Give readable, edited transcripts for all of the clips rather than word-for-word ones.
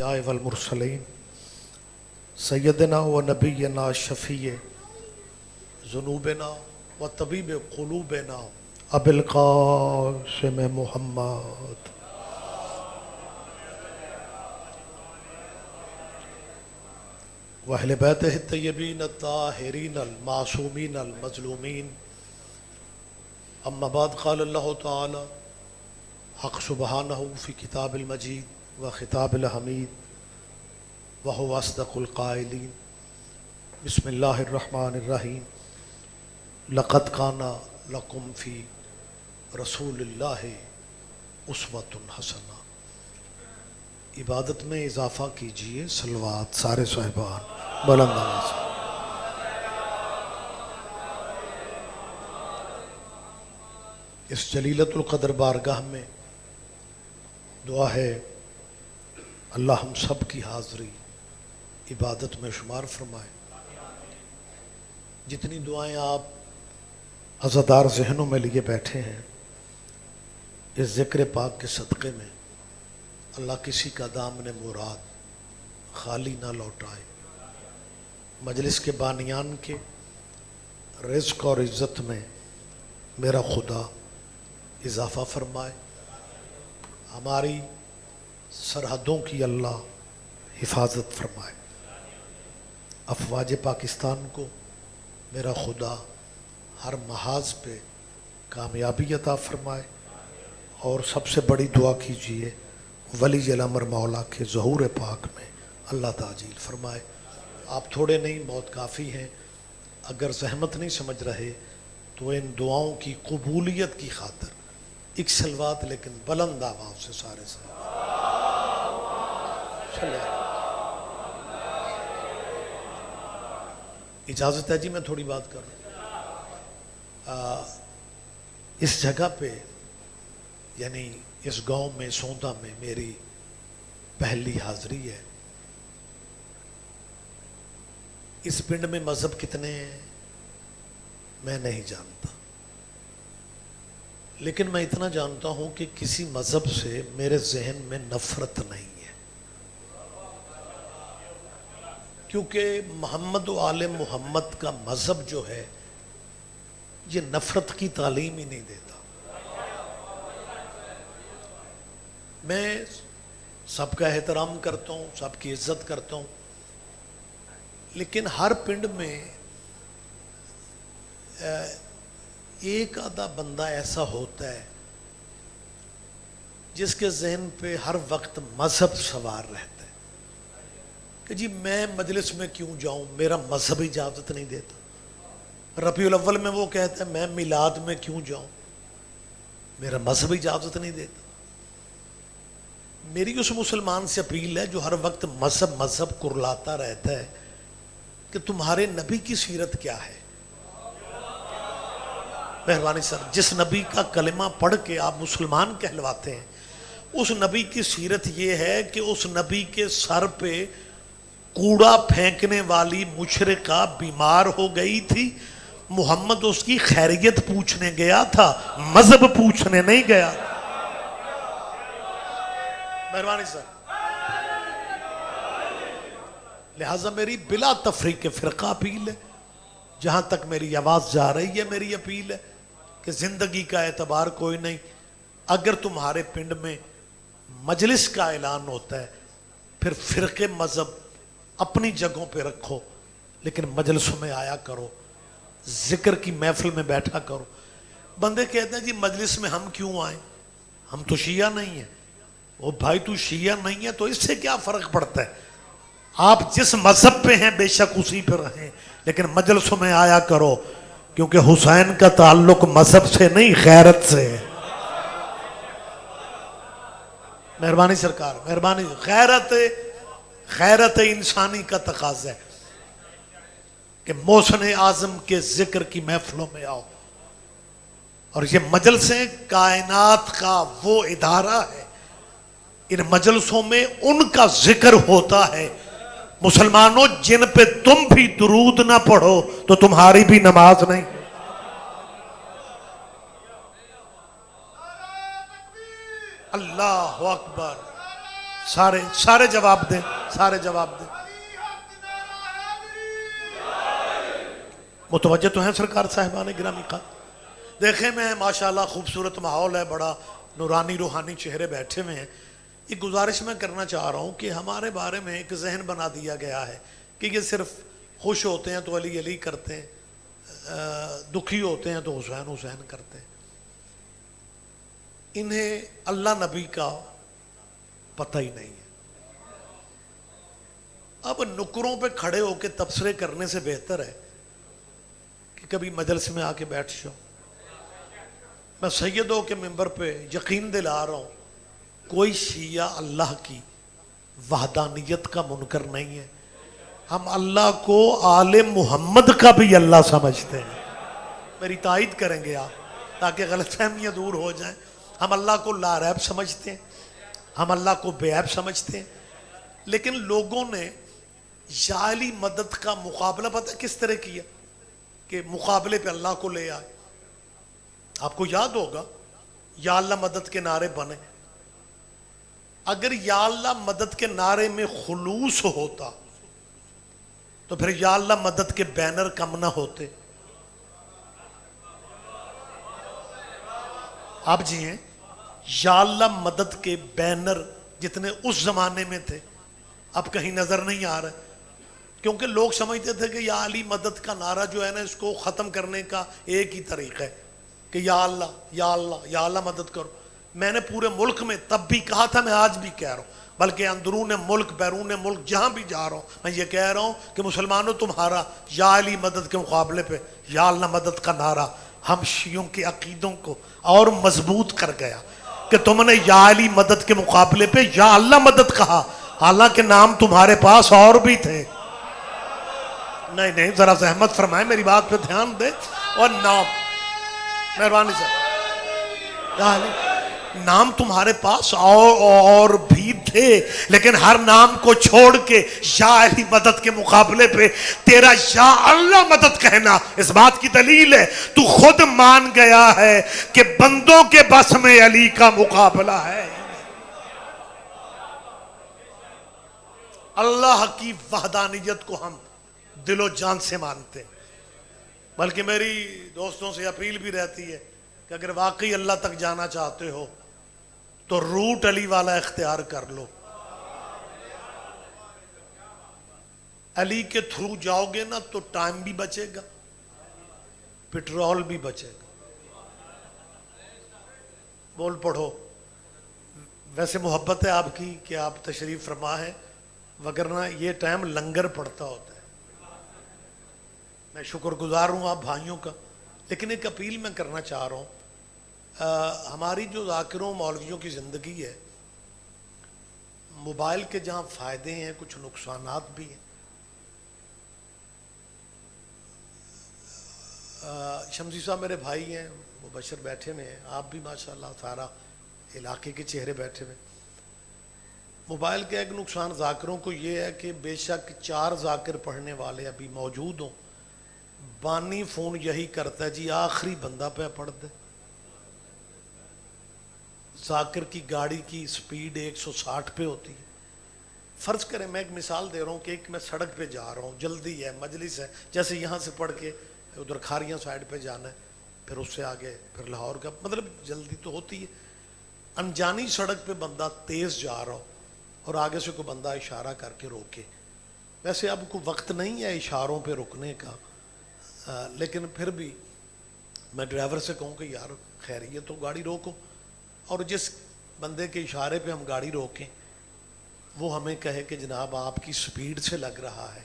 الانبیاء والمرسلین سیدنا و نبینا شفیع ذنوبنا و طبیب قلوبنا ابی القاسم محمد وأہل بیتہ الطیبین الطاہرین المعصومین المظلومین اما بعد قال اللہ تعالی حق سبحانہ فی کتاب المجید و خطاب الحمید وہو اصدق القائلین بسم اللہ الرحمن الرحیم لقد کان لکم فی رسول اللہ اسوۃ حسنہ۔ عبادت میں اضافہ کیجئے، صلوات سارے صاحبان بلند آواز سے۔ اس جلیلۃ القدر بارگاہ میں دعا ہے اللہ ہم سب کی حاضری عبادت میں شمار فرمائے۔ جتنی دعائیں آپ عزادار ذہنوں میں لیے بیٹھے ہیں، اس ذکر پاک کے صدقے میں اللہ کسی کا دامن مراد خالی نہ لوٹائے، مجلس کے بانیان کے رزق اور عزت میں میرا خدا اضافہ فرمائے، ہماری سرحدوں کی اللہ حفاظت فرمائے، افواج پاکستان کو میرا خدا ہر محاذ پہ کامیابی عطا فرمائے، اور سب سے بڑی دعا کیجئے ولی الامر مولا کے ظہور پاک میں اللہ تعجیل فرمائے۔ آپ تھوڑے نہیں، بہت کافی ہیں، اگر زحمت نہیں سمجھ رہے تو ان دعاؤں کی قبولیت کی خاطر ایک صلوات لیکن بلند آواز سے سارے سے اجازت ہے جی میں تھوڑی بات کر رہا ہوں۔ اس جگہ پہ یعنی اس گاؤں میں سوندا میں میری پہلی حاضری ہے۔ اس پنڈ میں مذہب کتنے ہیں میں نہیں جانتا، لیکن میں اتنا جانتا ہوں کہ کسی مذہب سے میرے ذہن میں نفرت نہیں ہے، کیونکہ محمد و آل محمد کا مذہب جو ہے یہ نفرت کی تعلیم ہی نہیں دیتا۔ میں سب کا احترام کرتا ہوں، سب کی عزت کرتا ہوں، لیکن ہر پنڈ میں ایک آدھا بندہ ایسا ہوتا ہے جس کے ذہن پہ ہر وقت مذہب سوار رہتا ہے کہ جی میں مجلس میں کیوں جاؤں، میرا مذہب اجازت نہیں دیتا۔ ربیع الاول میں وہ کہتا ہے میں میلاد میں کیوں جاؤں، میرا مذہب اجازت نہیں دیتا۔ میری اس مسلمان سے اپیل ہے جو ہر وقت مذہب کرلاتا رہتا ہے کہ تمہارے نبی کی سیرت کیا ہے۔ مہربانی سر، جس نبی کا کلمہ پڑھ کے آپ مسلمان کہلواتے ہیں اس نبی کی سیرت یہ ہے کہ اس نبی کے سر پہ کوڑا پھینکنے والی مشرکہ بیمار ہو گئی تھی، محمد اس کی خیریت پوچھنے گیا تھا، مذہب پوچھنے نہیں گیا۔ مہربانی سر، لہٰذا میری بلا تفریق فرقہ اپیل ہے، جہاں تک میری آواز جا رہی ہے میری اپیل ہے کہ زندگی کا اعتبار کوئی نہیں، اگر تمہارے پنڈ میں مجلس کا اعلان ہوتا ہے پھر فرقے مذہب اپنی جگہوں پہ رکھو، لیکن مجلسوں میں آیا کرو، ذکر کی محفل میں بیٹھا کرو۔ بندے کہتے ہیں جی مجلس میں ہم کیوں آئیں، ہم تو شیعہ نہیں ہیں۔ وہ بھائی تو شیعہ نہیں ہے تو اس سے کیا فرق پڑتا ہے، آپ جس مذہب پہ ہیں بے شک اسی پہ رہیں، لیکن مجلسوں میں آیا کرو، کیونکہ حسین کا تعلق مذہب سے نہیں غیرت سے ہے۔ مہربانی سرکار، مہربانی، غیرت انسانی کا تقاضا ہے کہ محسن اعظم کے ذکر کی محفلوں میں آؤ، اور یہ مجلسیں کائنات کا وہ ادارہ ہے، ان مجلسوں میں ان کا ذکر ہوتا ہے۔ مسلمانوں جن پہ تم بھی درود نہ پڑھو تو تمہاری بھی نماز نہیں۔ اللہ اکبر، سارے جواب دیں، سارے جواب دیں۔ متوجہ تو ہیں سرکار صاحبان گرامی کا؟ دیکھیں میں ماشاءاللہ خوبصورت ماحول ہے، بڑا نورانی روحانی چہرے بیٹھے ہوئے ہیں۔ ایک گزارش میں کرنا چاہ رہا ہوں کہ ہمارے بارے میں ایک ذہن بنا دیا گیا ہے کہ یہ صرف خوش ہوتے ہیں تو علی علی کرتے ہیں، دکھی ہوتے ہیں تو حسین حسین کرتے ہیں۔ انہیں اللہ نبی کا پتہ ہی نہیں ہے۔ اب نکروں پہ کھڑے ہو کے تبصرے کرنے سے بہتر ہے کہ کبھی مجلس میں آ کے بیٹھ جاؤ۔ میں سیدوں کے منبر پہ یقین دلا رہا ہوں، کوئی شیعہ اللہ کی وحدانیت کا منکر نہیں ہے۔ ہم اللہ کو آل محمد کا بھی اللہ سمجھتے ہیں۔ میری تائید کریں گے آپ تاکہ غلط فہمیاں دور ہو جائیں۔ ہم اللہ کو لا ریب سمجھتے ہیں، ہم اللہ کو بے عیب سمجھتے ہیں، لیکن لوگوں نے یا علی مدد کا مقابلہ پتہ کس طرح کیا کہ مقابلے پہ اللہ کو لے آئے۔ آپ کو یاد ہوگا یا اللہ مدد کے نعرے بنے۔ اگر یا اللہ مدد کے نعرے میں خلوص ہوتا تو پھر یا اللہ مدد کے بینر کم نہ ہوتے۔ آپ جی ہیں، یا اللہ مدد کے بینر جتنے اس زمانے میں تھے اب کہیں نظر نہیں آ رہے، کیونکہ لوگ سمجھتے تھے کہ یا علی مدد کا نعرہ جو ہے نا، اس کو ختم کرنے کا ایک ہی طریقہ ہے کہ یا اللہ یا اللہ یا اللہ مدد کرو۔ میں نے پورے ملک میں تب بھی کہا تھا، میں آج بھی کہہ رہا ہوں، بلکہ اندرون ملک بیرون ملک جہاں بھی جا رہا ہوں میں یہ کہہ رہا ہوں کہ مسلمانوں تمہارا یا علی مدد کے مقابلے پہ یا اللہ مدد کا نعرہ ہم شیعوں کے عقیدوں کو اور مضبوط کر گیا کہ تم نے یا علی مدد کے مقابلے پہ یا اللہ مدد کہا، حالانکہ نام تمہارے پاس اور بھی تھے۔ نہیں ذرا زحمت فرمائیں، میری بات پہ دھیان دیں۔ اور نام، مہربانی سے، نام تمہارے پاس اور بھی تھے، لیکن ہر نام کو چھوڑ کے یا علی مدد کے مقابلے پہ تیرا یا اللہ مدد کہنا اس بات کی دلیل ہے تو خود مان گیا ہے کہ بندوں کے بس میں علی کا مقابلہ ہے۔ اللہ کی وحدانیت کو ہم دل و جان سے مانتے ہیں، بلکہ میری دوستوں سے اپیل بھی رہتی ہے کہ اگر واقعی اللہ تک جانا چاہتے ہو تو روٹ علی والا اختیار کر لو۔ علی کے تھرو جاؤ گے نا تو ٹائم بھی بچے گا، پٹرول بھی بچے گا۔ بول پڑھو۔ ویسے محبت ہے آپ کی کہ آپ تشریف فرما ہے، وگرنہ یہ ٹائم لنگر پڑتا ہوتا ہے۔ میں شکر گزار ہوں آپ بھائیوں کا، لیکن ایک اپیل میں کرنا چاہ رہا ہوں۔ ہماری جو ذاکروں مولویوں کی زندگی ہے، موبائل کے جہاں فائدے ہیں کچھ نقصانات بھی ہیں۔ شمسی صاحب میرے بھائی ہیں، مبشر بیٹھے ہوئے ہیں، آپ بھی ماشاءاللہ سارا علاقے کے چہرے بیٹھے ہوئے ہیں۔ موبائل کا ایک نقصان ذاکروں کو یہ ہے کہ بے شک 4 ذاکر پڑھنے والے ابھی موجود ہوں، بانی فون یہی کرتا ہے جی آخری بندہ پہ پڑھ دے۔ ذاکر کی گاڑی کی سپیڈ 160 پہ ہوتی ہے۔ فرض کریں، میں ایک مثال دے رہا ہوں کہ ایک میں سڑک پہ جا رہا ہوں، جلدی ہے، مجلس ہے، جیسے یہاں سے پڑھ کے ادھر کھاریاں سائڈ پہ جانا ہے، پھر اس سے آگے پھر لاہور کا، مطلب جلدی تو ہوتی ہے۔ انجانی سڑک پہ بندہ تیز جا رہا ہو اور آگے سے کوئی بندہ اشارہ کر کے روکے، ویسے اب کوئی وقت نہیں ہے اشاروں پہ رکنے کا، لیکن پھر بھی میں ڈرائیور سے کہوں کہ یار خیریت تو گاڑی روکو، اور جس بندے کے اشارے پہ ہم گاڑی روکیں وہ ہمیں کہے کہ جناب آپ کی سپیڈ سے لگ رہا ہے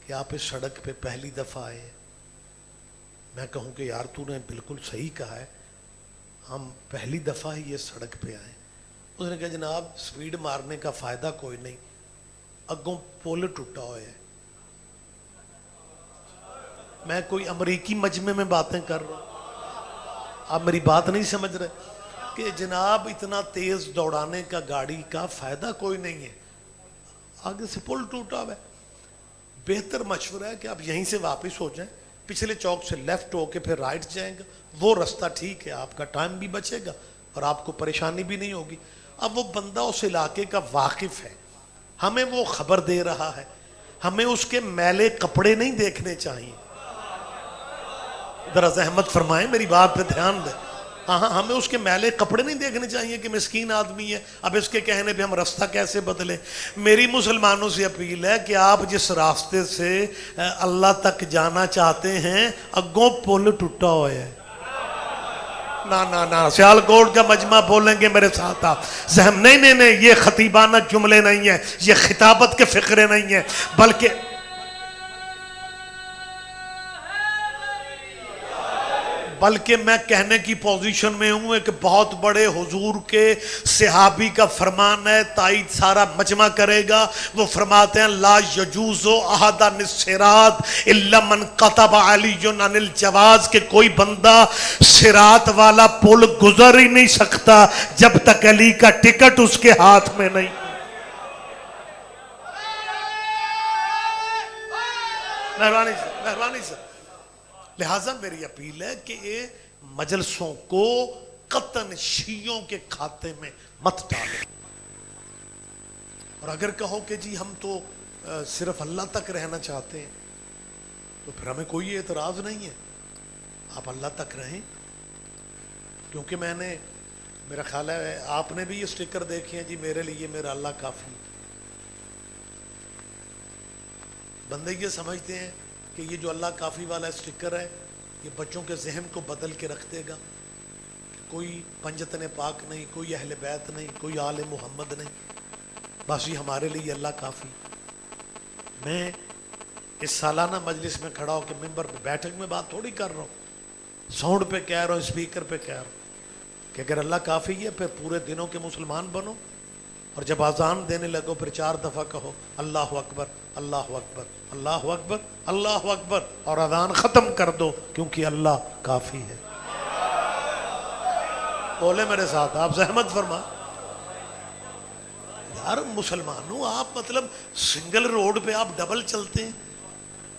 کہ آپ اس سڑک پہ پہلی دفعہ آئے ہیں، میں کہوں کہ یار تو نے بالکل صحیح کہا ہے، ہم پہلی دفعہ ہی اس سڑک پہ آئے۔ اس نے کہا جناب سپیڈ مارنے کا فائدہ کوئی نہیں، اگوں پول ٹوٹا ہوا ہے۔ میں کوئی امریکی مجمع میں باتیں کر رہا ہوں، آپ میری بات نہیں سمجھ رہے کہ جناب اتنا تیز دوڑانے کا گاڑی کا فائدہ کوئی نہیں ہے، آگے سے پل ٹوٹا ہوا ہے۔ بہتر مشورہ ہے کہ آپ یہیں سے واپس ہو جائیں، پچھلے چوک سے لیفٹ ہو کے پھر رائٹ جائیں گا، وہ رستہ ٹھیک ہے، آپ کا ٹائم بھی بچے گا اور آپ کو پریشانی بھی نہیں ہوگی۔ اب وہ بندہ اس علاقے کا واقف ہے، ہمیں وہ خبر دے رہا ہے، ہمیں اس کے میلے کپڑے نہیں دیکھنے چاہیے. ذرا زحمت فرمائیں، میری بات پہ دھیان دیں. ہاں ہمیں اس کے میلے کپڑے نہیں دیکھنے چاہیے کہ مسکین آدمی ہے، اب اس کے کہنے پہ ہم راستہ کیسے بدلیں. میری مسلمانوں سے اپیل ہے کہ آپ جس راستے سے اللہ تک جانا چاہتے ہیں اگوں پل ٹوٹا ہوا ہے. نہ سیالکوٹ کا مجمع بولیں گے میرے ساتھ آپ. نہیں یہ خطیبانہ جملے نہیں ہیں، یہ خطابت کے فقرے نہیں ہیں، بلکہ میں کہنے کی پوزیشن میں ہوں ایک بہت بڑے حضور کے صحابی کا فرمان ہے، تائید سارا مجمع کرے گا. وہ فرماتے ہیں لا یجوز احدا الصراط الا من قطب علی عن الجواز، کہ کوئی بندہ صراط والا پل گزر ہی نہیں سکتا جب تک علی کا ٹکٹ اس کے ہاتھ میں نہیں. مہربانی سے لہٰذا میری اپیل ہے کہ یہ مجلسوں کو قطعاً شیعوں کے کھاتے میں مت ڈالیں. اور اگر کہو کہ جی ہم تو صرف اللہ تک رہنا چاہتے ہیں تو پھر ہمیں کوئی اعتراض نہیں ہے، آپ اللہ تک رہیں. کیونکہ میرا خیال ہے آپ نے بھی یہ سٹیکر دیکھے ہیں، جی میرے لیے میرا اللہ کافی. بندے یہ سمجھتے ہیں کہ یہ جو اللہ کافی والا سٹیکر ہے یہ بچوں کے ذہن کو بدل کے رکھ دے گا. کوئی پنجتن پاک نہیں، کوئی اہل بیت نہیں، کوئی آل محمد نہیں، بس یہ ہمارے لیے اللہ کافی. میں اس سالانہ مجلس میں کھڑا ہو کے ممبر پہ بیٹھک میں بات تھوڑی کر رہا ہوں، ساؤنڈ پہ کہہ رہا ہوں، اسپیکر پہ کہہ رہا ہوں کہ اگر اللہ کافی ہے پھر پورے دنوں کے مسلمان بنو، اور جب اذان دینے لگو پھر 4 دفعہ کہو اللہ اکبر اللہ اکبر اللہ اکبر اللہ اکبر، اور اذان ختم کر دو کیونکہ اللہ کافی ہے. بولے میرے ساتھ آپ، زحمت فرما. یار مسلمانوں، آپ مطلب سنگل روڈ پہ آپ ڈبل چلتے ہیں،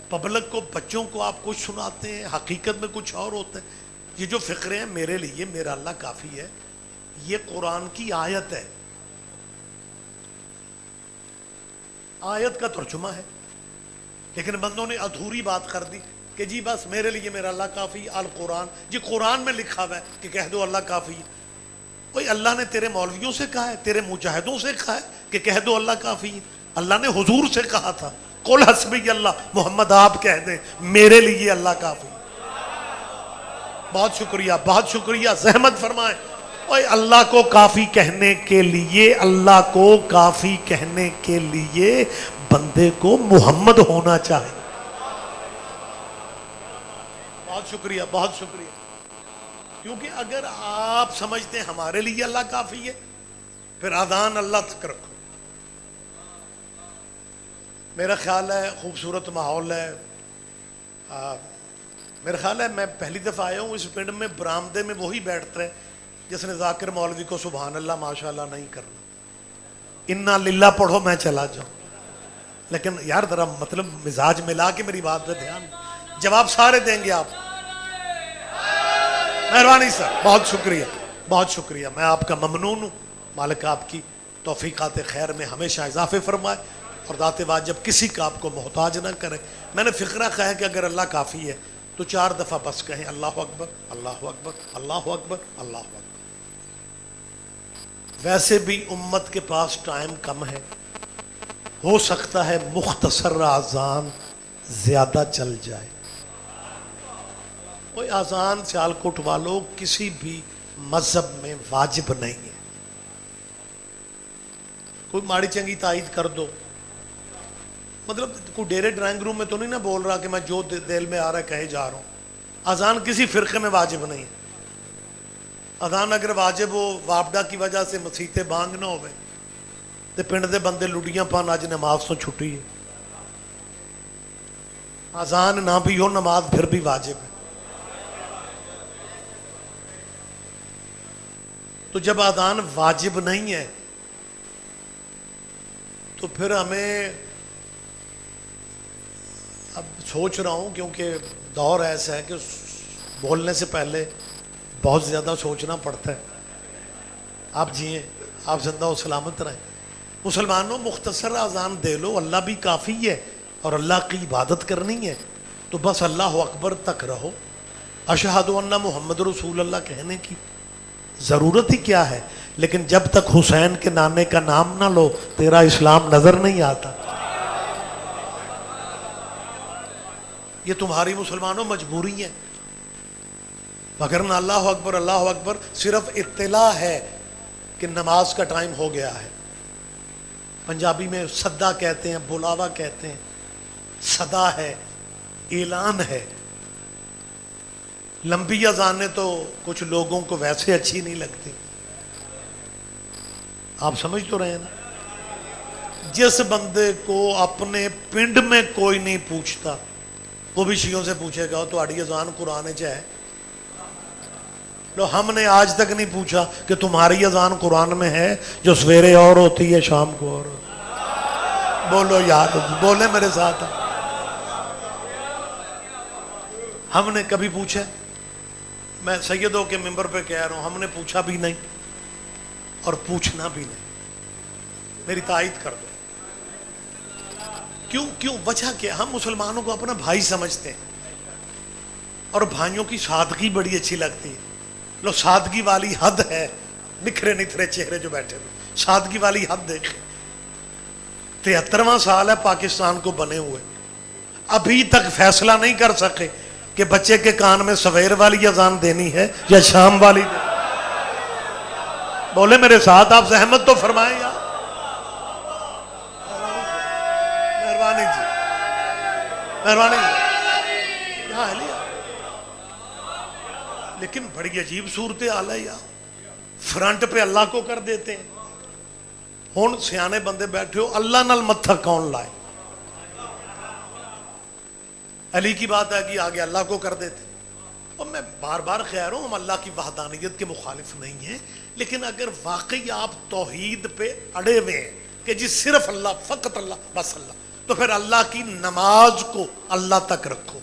پبلک کو بچوں کو آپ کچھ سناتے ہیں، حقیقت میں کچھ اور ہوتا ہے. یہ جو فقرے ہیں میرے لیے میرا اللہ کافی ہے، یہ قرآن کی آیت ہے، آیت کا ترجمہ ہے. لیکن بندوں نے ادھوری بات کر دی کہ جی بس میرے لیے میرا اللہ کافی القرآن. جی قرآن میں لکھا ہوا ہے کہ کہہ دو اللہ کافی ہے. کوئی اللہ نے تیرے مولویوں سے کہا ہے، تیرے مجاہدوں سے کہا ہے کہ کہہ دو اللہ کافی ہے؟ اللہ نے حضور سے کہا تھا قل حسبی اللہ، محمد آپ کہہ دیں میرے لیے اللہ کافی. بہت شکریہ بہت شکریہ، زحمت فرمائیں. اوے اللہ کو کافی کہنے کے لیے، اللہ کو کافی کہنے کے لیے بندے کو محمد ہونا چاہیے. بہت شکریہ بہت شکریہ. کیونکہ اگر آپ سمجھتے ہیں ہمارے لیے اللہ کافی ہے پھر اذان اللہ تک رکھو. میرا خیال ہے خوبصورت ماحول ہے. میرا خیال ہے میں پہلی دفعہ آیا ہوں اس پنڈ میں، برآمدے میں وہی بیٹھتا ہے جس نے ذاکر مولوی کو سبحان اللہ ماشاءاللہ نہیں کرنا، انا للہ پڑھو میں چلا جاؤں. لیکن یار ذرا مطلب مزاج ملا کے میری بات پہ دھیان. جواب سارے دیں گے آپ. مہربانی سر، بہت شکریہ بہت شکریہ. میں آپ کا ممنون ہوں. مالک آپ کی توفیقات خیر میں ہمیشہ اضافے فرمائے اور ذات واجب کسی کا آپ کو محتاج نہ کرے. میں نے فقرہ کہا ہے کہ اگر اللہ کافی ہے تو 4 دفعہ بس کہیں اللہ اکبر اللہ اکبر اللہ اکبر اللہ اکبر. ویسے بھی امت کے پاس ٹائم کم ہے، ہو سکتا ہے مختصر اذان زیادہ چل جائے. کوئی اذان سیالکوٹ والوں کسی بھی مذہب میں واجب نہیں ہے. کوئی ماڑی چنگی تائید کر دو، مطلب کوئی ڈیرے ڈرائنگ روم میں تو نہیں نہ بول رہا کہ میں جو دل میں آ رہا ہے کہے جا رہا ہوں. اذان کسی فرقے میں واجب نہیں ہے. اذان اگر واجب ہو وابڈا کی وجہ سے مسیتے بانگ نہ ہوئے تو پنڈ دے بندے لڈیاں پان اج نماز تو چھٹی ہے. اذان نہ بھی ہو نماز پھر بھی واجب ہے. تو جب اذان واجب نہیں ہے تو پھر ہمیں، اب سوچ رہا ہوں کیونکہ دور ایسا ہے کہ بولنے سے پہلے بہت زیادہ سوچنا پڑتا ہے. آپ جئیں، آپ زندہ و سلامت رہیں. مسلمانوں مختصر اذان دے لو، اللہ بھی کافی ہے، اور اللہ کی عبادت کرنی ہے تو بس اللہ اکبر تک رہو. اشہد ان محمد رسول اللہ کہنے کی ضرورت ہی کیا ہے؟ لیکن جب تک حسین کے نانے کا نام نہ لو تیرا اسلام نظر نہیں آتا. یہ تمہاری مسلمانوں مجبوری ہے، مگر نہ اللہ اکبر صرف اطلاع ہے کہ نماز کا ٹائم ہو گیا ہے. پنجابی میں صدا کہتے ہیں، بلاوا کہتے ہیں. صدا ہے، اعلان ہے. لمبی اذانیں تو کچھ لوگوں کو ویسے اچھی نہیں لگتی. آپ سمجھ تو رہے ہیں نا؟ جس بندے کو اپنے پنڈ میں کوئی نہیں پوچھتا وہ بھی شیعوں سے پوچھے گا تو آڑی اذان قرآن چاہے. لو ہم نے آج تک نہیں پوچھا کہ تمہاری اذان قرآن میں ہے جو سویرے اور ہوتی ہے شام کو اور ہوتی ہے. بولو یار، بولے میرے ساتھ. ہم نے کبھی پوچھا؟ میں سیدوں کے ممبر پہ کہہ رہا ہوں، ہم نے پوچھا بھی نہیں اور پوچھنا بھی نہیں. میری تائید کر دو. کیوں وجہ کیا؟ ہم مسلمانوں کو اپنا بھائی سمجھتے ہیں اور بھائیوں کی سادگی بڑی اچھی لگتی ہے. لو سادگی والی حد ہے، نکھرے نکھرے چہرے جو بیٹھے ہوئے، سادگی والی حد دیکھیں. 73واں سال ہے پاکستان کو بنے ہوئے، ابھی تک فیصلہ نہیں کر سکے کہ بچے کے کان میں سویر والی اذان دینی ہے یا شام والی دینی. بولے میرے ساتھ، آپ زحمت تو فرمائیں یار. مہربانی جی، مہربانی جی، یہاں ہے لیا. لیکن بڑی عجیب صورتحال ہے یار. فرنٹ پہ اللہ کو کر دیتے ہیں. ہون سیانے بندے بیٹھے ہو، اللہ نال متھا کون لائے؟ علی کی بات ہے کہ آگے اللہ کو کر دیتے. اور میں بار بار کہہ رہا ہوں ہم اللہ کی وحدانیت کے مخالف نہیں ہیں، لیکن اگر واقعی آپ توحید پہ اڑے ہوئے ہیں کہ جی صرف اللہ، فقط اللہ، بس اللہ، تو پھر اللہ کی نماز کو اللہ تک رکھو.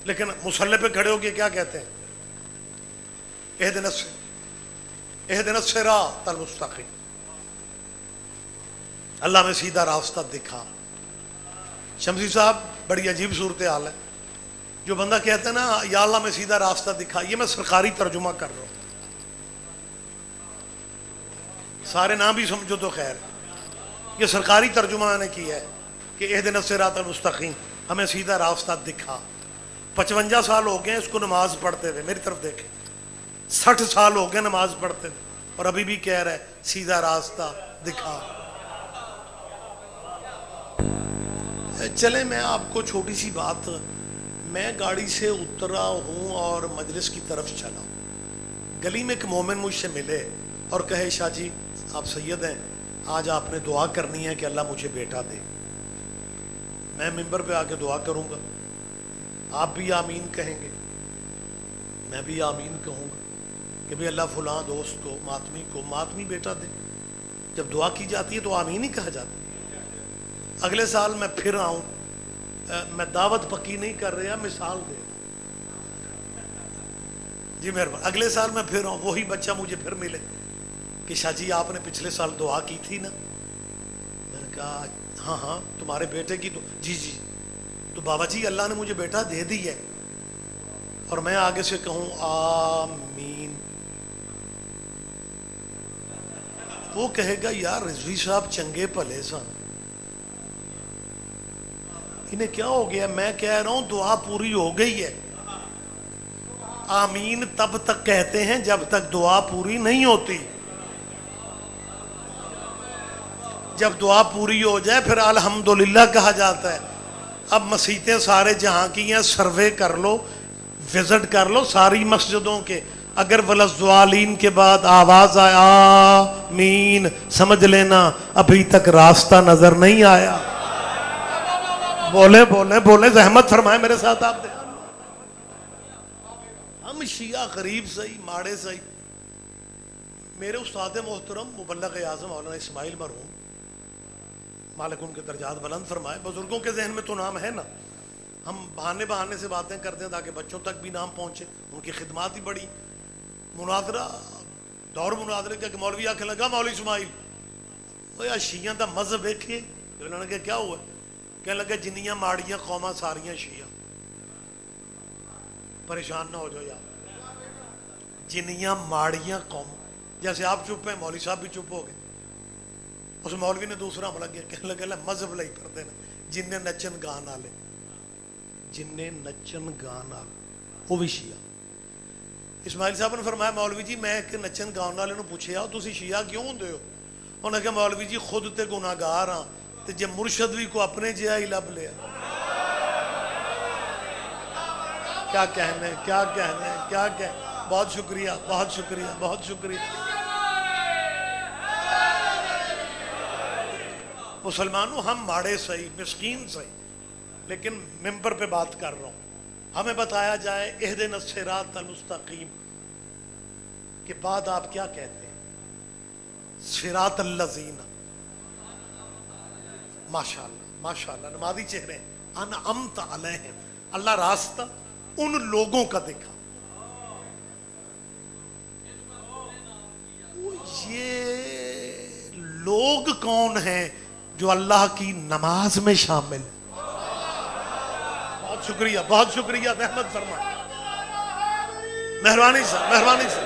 لیکن مصلی پہ کھڑے ہو کے کیا کہتے ہیں؟ اہدنا الصراط المستقیم، اللہ میں سیدھا راستہ دکھا. شمسی صاحب بڑی عجیب صورتحال ہے. جو بندہ کہتا ہے نا یا اللہ میں سیدھا راستہ دکھا، یہ میں سرکاری ترجمہ کر رہا ہوں، سارے نام بھی سمجھو تو خیر. یہ سرکاری ترجمہ میں نے کیا ہے کہ اہدنا الصراط المستقیم، ہمیں سیدھا راستہ دکھا. 55 سال ہو گئے اس کو نماز پڑھتے ہوئے، میری طرف دیکھیں. 60 سال ہو گئے نماز پڑھتے ہوئے اور ابھی بھی کہہ رہا ہے سیدھا راستہ دکھا. چلیں میں آپ کو چھوٹی سی بات، میں گاڑی سے اترا ہوں اور مجلس کی طرف چلا ہوں. گلی میں ایک مومن مجھ سے ملے اور کہے شاہ جی آپ سید ہیں، آج آپ نے دعا کرنی ہے کہ اللہ مجھے بیٹا دے. میں ممبر پہ آ کے دعا کروں گا، آپ بھی آمین کہیں گے، میں بھی آمین کہوں گا کہ بھی اللہ فلاں دوست کو ماتمی بیٹا دے. جب دعا کی جاتی ہے تو آمین ہی کہا جاتا ہے. اگلے سال میں پھر آؤں، میں دعوت پکی نہیں کر رہا، مثال دے جی مہربان. اگلے سال میں پھر آؤں، وہی بچہ مجھے پھر ملے کہ شاہ جی آپ نے پچھلے سال دعا کی تھی نا. میں نے کہا ہاں تمہارے بیٹے کی تو جی تو بابا جی اللہ نے مجھے بیٹا دے دی ہے، اور میں آگے سے کہوں آمین. وہ کہے گا یار رضوی صاحب چنگے بھلے سن، انہیں کیا ہو گیا؟ میں کہہ رہا ہوں دعا پوری ہو گئی ہے. آمین تب تک کہتے ہیں جب تک دعا پوری نہیں ہوتی. جب دعا پوری ہو جائے پھر الحمدللہ کہا جاتا ہے. اب مسیتیں سارے جہاں کی ہیں، سروے کر لو، وزٹ کر لو ساری مسجدوں کے. اگر ولضالین کے بعد آواز آیا آمین، سمجھ لینا ابھی تک راستہ نظر نہیں آیا. بولے زحمت فرمائے میرے ساتھ. آپ دیکھ ہم شیعہ غریب صحیح ماڑے صحیح. میرے استاد محترم مبلغ اعظم مولانا اسماعیل مرحوم مالک ان کے درجات بلند فرمائے، بزرگوں کے ذہن میں تو نام ہے نا. ہم بہانے سے باتیں کرتے ہیں تاکہ بچوں تک بھی نام پہنچے. ان کی خدمات ہی بڑی. مناظرہ دور مناظرے کا کہ مولوی آکھنے لگا مولوی اسماعیل وہ شیعہ دا مذہب دیکھیے. انہوں نے کہا کیا ہوا؟ کہنے لگا جنیاں ماڑیاں قوماں ساریاں شیعہ. پریشان نہ ہو جاؤ یار. جنیاں ماڑیاں قوم، جیسے آپ چپ ہیں مولوی صاحب بھی چپ ہو گئے. اس مولوی نے دوسرا حملہ کیا، کہنے لگا مذہب لئی کر دینا جنہیں نچن گان والے، جنہیں نچن گان والے وہ بھی شیعہ. اسماعیل صاحب نے فرمایا مولوی جی میں ایک نچن گاؤں والے پوچھیا تسی شیعہ کیوں ہوندے ہو؟ انہوں نے کہا مولوی جی خود تے گناہگار ہاں تے جے مرشد بھی کو اپنے جہا ہی لب لیا. کیا کہنے کیا کہنے کیا کہنے. بہت شکریہ بہت شکریہ بہت شکریہ. مسلمانوں ہم ماڑے صحیح مسکین صحیح لیکن ممبر پہ بات کر رہا ہوں. ہمیں بتایا جائے اہدنا الصراط المستقیم کے بعد آپ کیا کہتے ہیں؟ صراط الذین. ماشاءاللہ ماشاءاللہ نمازی چہرے انعمت علیہم. اللہ راستہ ان لوگوں کا دکھا. یہ لوگ کون ہیں جو اللہ کی نماز میں شامل ہیں؟ بہت شکریہ بہت شکریہ. رحمت فرمائے مہربانی سے مہربانی سے.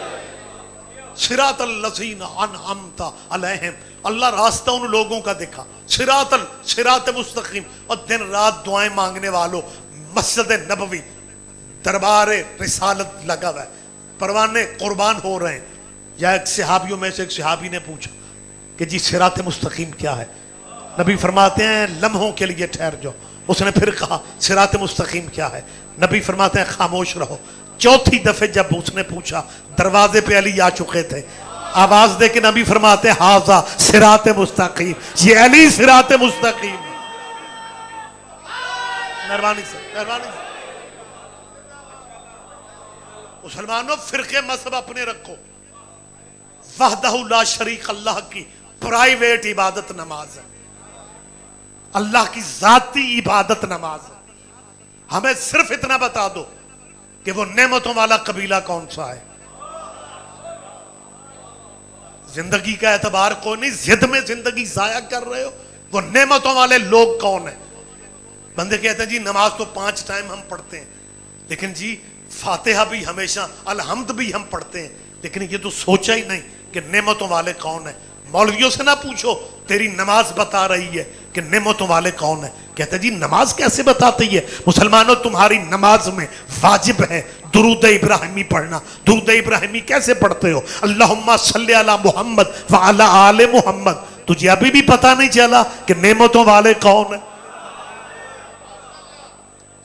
صراط الذین انعمت علیہم. اللہ راستہ ان لوگوں کا دکھا. صراط مستقیم. اور دن رات دعائیں مانگنے والوں مسجد نبوی دربار رسالت لگا ہوا ہے، پروانے قربان ہو رہے ہیں. یا ایک صحابیوں میں سے ایک صحابی نے پوچھا کہ جی صراط مستقیم کیا ہے؟ نبی فرماتے ہیں لمحوں کے لیے ٹھہر جاؤ. اس نے پھر کہا صراط مستقیم کیا ہے؟ نبی فرماتے ہیں خاموش رہو. چوتھی دفعہ جب اس نے پوچھا دروازے پہ علی آ چکے تھے. آواز دے کے نبی فرماتے ہیں ہاذا صراط مستقیم. یہ علی صراط مستقیم. مہربانی سے مہربانی سے. مسلمانوں فرقے مذہب اپنے رکھو. وحدہ لا شریک اللہ کی پرائیویٹ عبادت نماز ہے. اللہ کی ذاتی عبادت نماز ہے. ہمیں صرف اتنا بتا دو کہ وہ نعمتوں والا قبیلہ کون سا ہے. زندگی کا اعتبار کوئی نہیں، زد میں زندگی ضائع کر رہے ہو. وہ نعمتوں والے لوگ کون ہیں؟ بندے کہتے ہیں جی نماز تو 5 ٹائم ہم پڑھتے ہیں، لیکن جی فاتحہ بھی ہمیشہ الحمد بھی ہم پڑھتے ہیں، لیکن یہ تو سوچا ہی نہیں کہ نعمتوں والے کون ہیں. مولویوں سے نہ پوچھو تیری نماز بتا رہی ہے کہ نعمتوں والے کون ہیں. کہتے جی نماز کیسے بتاتی ہے؟ مسلمانوں تمہاری نماز میں واجب ہے درود ابراہیمی پڑھنا. درود ابراہیمی کیسے پڑھتے ہو؟ اللہم صلی علی محمد وعلی آل محمد. تجھے ابھی بھی پتہ نہیں چلا کہ نعمتوں والے کون ہیں؟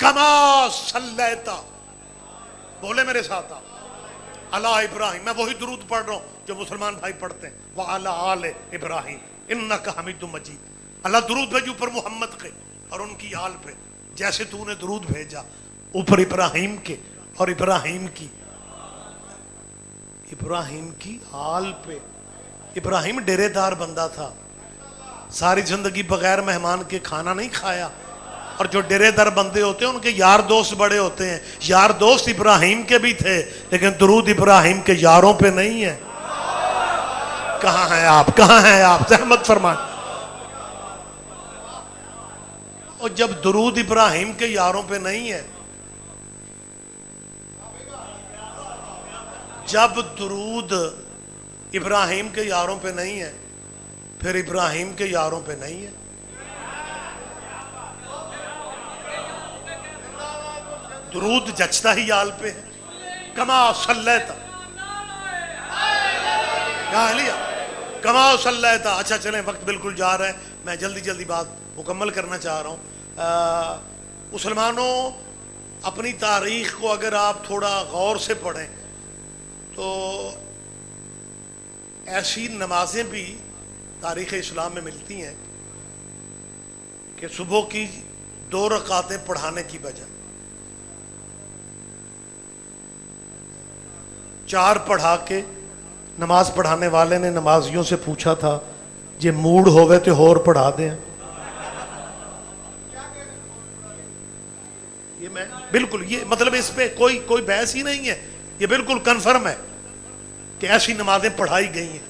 کما صلیتا، بولے میرے ساتھ آپ، علی ابراہیم. میں وہی درود پڑھ رہا ہوں جو مسلمان بھائی پڑھتے ہیں. وعلی آل ابراہیم انک حمید مجید. اللہ درود بھیج اوپر محمد کے اور ان کی آل پہ، جیسے تو نے درود بھیجا اوپر ابراہیم کے اور ابراہیم کی آل پہ. ابراہیم ڈیرے دار بندہ تھا، ساری زندگی بغیر مہمان کے کھانا نہیں کھایا. اور جو ڈیرے دار بندے ہوتے ہیں ان کے یار دوست بڑے ہوتے ہیں. یار دوست ابراہیم کے بھی تھے لیکن درود ابراہیم کے یاروں پہ نہیں ہے. کہاں ہیں آپ کہاں ہیں آپ؟ زحمت فرمائیں. اور جب درود ابراہیم کے یاروں پہ نہیں ہے، جب درود ابراہیم کے یاروں پہ نہیں ہے پھر ابراہیم کے یاروں پہ نہیں ہے. درود جچتا ہی آل پہ ہے. کما صلیتا کما صلیتا. اچھا چلیں وقت بالکل جا رہا ہے، میں جلدی بات مکمل کرنا چاہ رہا ہوں. مسلمانوں اپنی تاریخ کو اگر آپ تھوڑا غور سے پڑھیں تو ایسی نمازیں بھی تاریخ اسلام میں ملتی ہیں کہ صبح کی 2 رکعتیں پڑھانے کی بجائے 4 پڑھا کے نماز پڑھانے والے نے نمازیوں سے پوچھا تھا جے موڈ ہوئے تو اور پڑھا دیں. یہ میں بالکل یہ مطلب اس پہ کوئی بحث ہی نہیں ہے، یہ بالکل کنفرم ہے. کہ ایسی نمازیں پڑھائی گئی ہیں.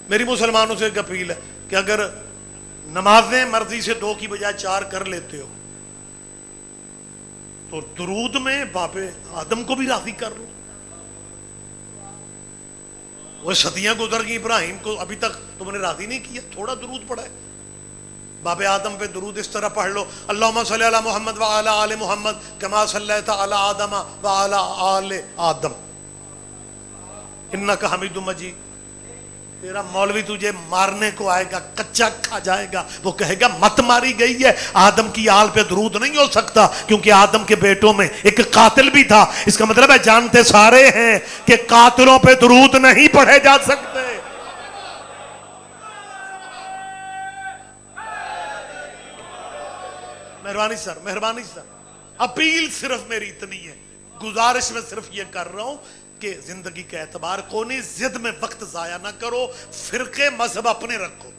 میری مسلمانوں سے ایک اپیل ہے کہ اگر نمازیں مرضی سے 2 کی بجائے 4 کر لیتے ہو تو درود میں باپ آدم کو بھی راضی کر لو. وہ صدیاں گزر گئی، ابراہیم کو ابھی تک تم نے راضی نہیں کیا، تھوڑا درود پڑھا ہے. باب آدم پہ درود اس طرح پڑھ لو، اللہم صلی علی محمد وعلی آل محمد کما صلیت علی آدم وعلی آل آدم انک حمید مجید. تیرا مولوی تجھے مارنے کو آئے گا، کچا کھا جائے گا، وہ کہے گا مت ماری گئی ہے، آدم کی آل پہ درود نہیں ہو سکتا کیونکہ آدم کے بیٹوں میں ایک قاتل بھی تھا. اس کا مطلب ہے جانتے سارے ہیں کہ قاتلوں پہ درود نہیں پڑھے جا سکتے. مہربانی سر، مہربانی سر، اپیل صرف میری اتنی ہے، گزارش میں صرف یہ کر رہا ہوں کہ زندگی کا اعتبار کو نہیں، ضد میں وقت ضائع نہ کرو، فرقے مذہب اپنے رکھو.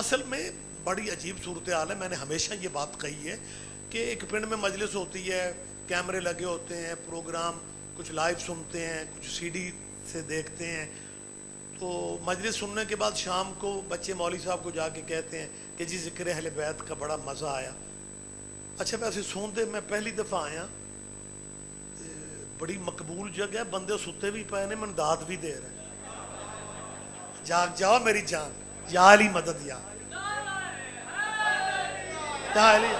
اصل میں بڑی عجیب صورتحال ہے. میں نے ہمیشہ یہ بات کہی ہے کہ ایک پنڈ میں مجلس ہوتی ہے، کیمرے لگے ہوتے ہیں، پروگرام کچھ لائیو سنتے ہیں، کچھ سی ڈی سے دیکھتے ہیں. تو مجلس سننے کے بعد شام کو بچے مولوی صاحب کو جا کے کہتے ہیں کہ جی ذکر اہل بیت کا بڑا مزہ آیا. اچھا ویسے سنتے میں پہلی دفعہ آیا، بڑی مقبول جگہ ہے، بندے ستے بھی پے نے، من داد بھی دے رہے ہیں. جاگ جاؤ میری جان، یا علی مدد یا علی.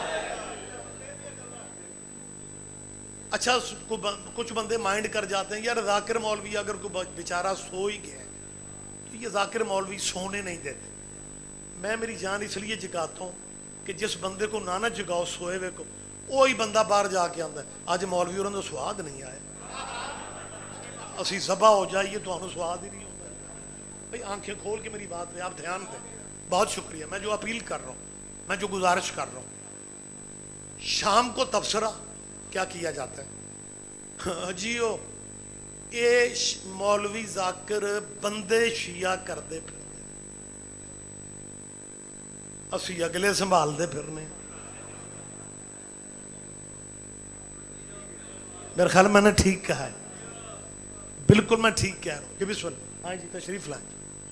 اچھا کچھ بندے مائنڈ کر جاتے ہیں یار ذاکر مولوی اگر کوئی بیچارہ سو ہی گیا تو یہ ذاکر مولوی سونے نہیں دیتے. میں میری جان اس لیے جگاتا ہوں کہ جس بندے کو نہ جگاؤ سوئے ہوئے کو، وہی بندہ باہر جا کے آتا ہے اج مولوی اور سواد نہیں آیا، اسی ذبح ہو جائیے تو ہمیں سواد ہی نہیں ہوتا. بھائی آنکھیں کھول کے میری بات پہ آپ دھیان دیں. بہت شکریہ. میں جو اپیل کر رہا ہوں، میں جو گزارش کر رہا ہوں، شام کو تبصرہ کیا کیا جاتا ہے جیو اے مولوی ذاکر بندے شیعہ کر دے پھر اسی اگلے سنبھال دے پھرنے. میرے خیال میں نے ٹھیک کہا ہے، بالکل میں ٹھیک کہہ رہا ہوں. جی بسم اللہ. ہاں جی تشریف لائیں،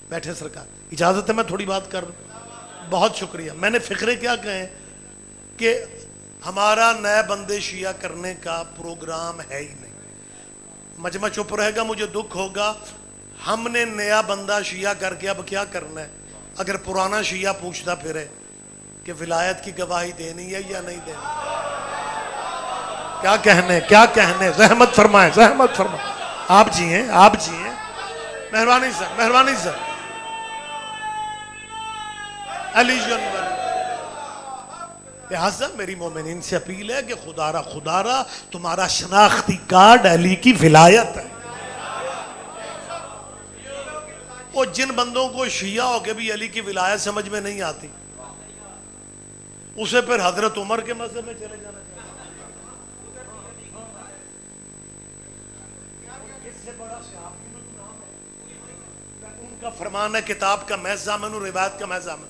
بیٹھے سرکار. اجازت ہے میں تھوڑی بات کر رہا ہوں. بہت شکریہ. میں نے فقرے کیا کہیں کہ ہمارا نئے بندے شیعہ کرنے کا پروگرام ہے ہی نہیں. مجمع چپ رہے گا مجھے دکھ ہوگا. ہم نے نیا بندہ شیعہ کر کے اب کیا کرنا ہے؟ اگر پرانا شیعہ پوچھتا پھرے کہ ولایت کی گواہی دینی ہے یا نہیں دینی، کیا کہنے. زحمت فرمائیں، زحمت فرمائیں. آپ جی ہیں، آپ جی ہیں. مہربانی سر، مہربانی سر. علی جن لہذا میری مومنین سے اپیل ہے کہ خدا را تمہارا شناختی کارڈ علی کی ولایت ہے. وہ جن بندوں کو شیعہ ہو کے بھی علی کی ولایت سمجھ میں نہیں آتی، اسے پھر حضرت عمر کے مذہب میں چلے جانا چاہیے. اس سے بڑا صحابی میں نام ہے، ان کا فرمان ہے کتاب کا میں ضامن ہوں، روایت کا میں ضامن،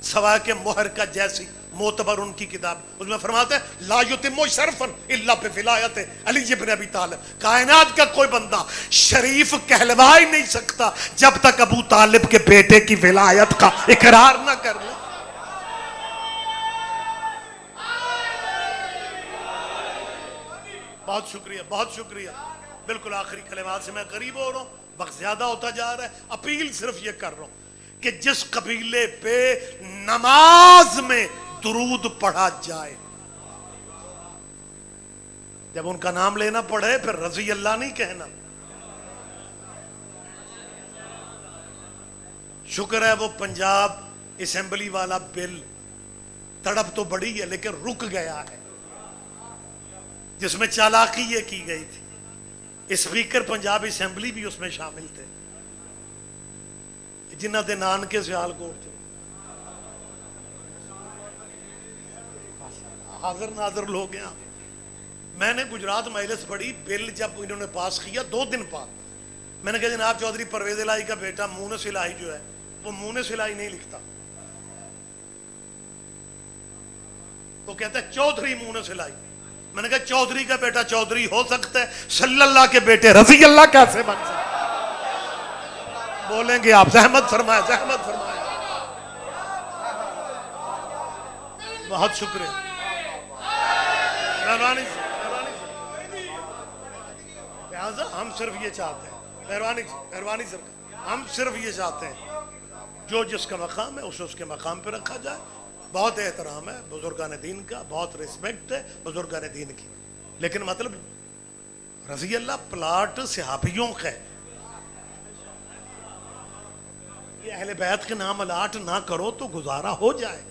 سوائے کہ مہر کا جیسی معتبر ان کی کتاب. اس میں فرماتا ہے لا یتم شرفا الا بولایت علی ابن ابی طالب. کائنات کا کوئی بندہ شریف کہلوا ہی نہیں سکتا جب تک ابو طالب کے بیٹے کی ولایت کا اقرار نہ کر لے. بہت شکریہ، بہت شکریہ. بالکل آخری کلمات سے میں قریب ہو رہا ہوں، وقت زیادہ ہوتا جا رہا ہے. اپیل صرف یہ کر رہا ہوں کہ جس قبیلے پہ نماز میں درود پڑھا جائے، جب ان کا نام لینا پڑے پھر رضی اللہ نہیں کہنا. شکر ہے وہ پنجاب اسمبلی والا بل تڑپ تو بڑی ہے لیکن رک گیا ہے، جس میں چالاکی یہ کی گئی تھی. اسپیکر پنجاب اسمبلی بھی اس میں شامل تھے جنہ دے نان کے سیال کوٹ تھے. حاضر ناظر لوگ ہیں. میں نے گجرات مجلس پڑھی، بل جب انہوں نے پاس کیا 2 دن بعد میں نے کہا جناب چودھری پرویز الہی کا بیٹا مونس الہی جو ہے وہ مونس الہی نہیں لکھتا، وہ کہتا ہے چودھری مونس الہی. میں نے کہا چودھری کا بیٹا چودھری ہو سکتا ہے، صلی اللہ کے بیٹے رضی اللہ کیسے بن سکتا ہے؟ بولیں گے آپ؟ زحمت فرمائے، زحمت فرمائے. بہت شکریہ. مہربانی سے، لہٰذا ہم صرف یہ چاہتے ہیں، مہربانی سر، ہم صرف یہ چاہتے ہیں جو جس کا مقام ہے اسے اس کے مقام پہ رکھا جائے. بہت احترام ہے بزرگان دین کا، بہت رسپیکٹ ہے بزرگان دین کی، لیکن مطلب رضی اللہ پلاٹ صحابیوں کا ہے. یہ اہل بیت کے نام الاٹ نہ کرو تو گزارا ہو جائے.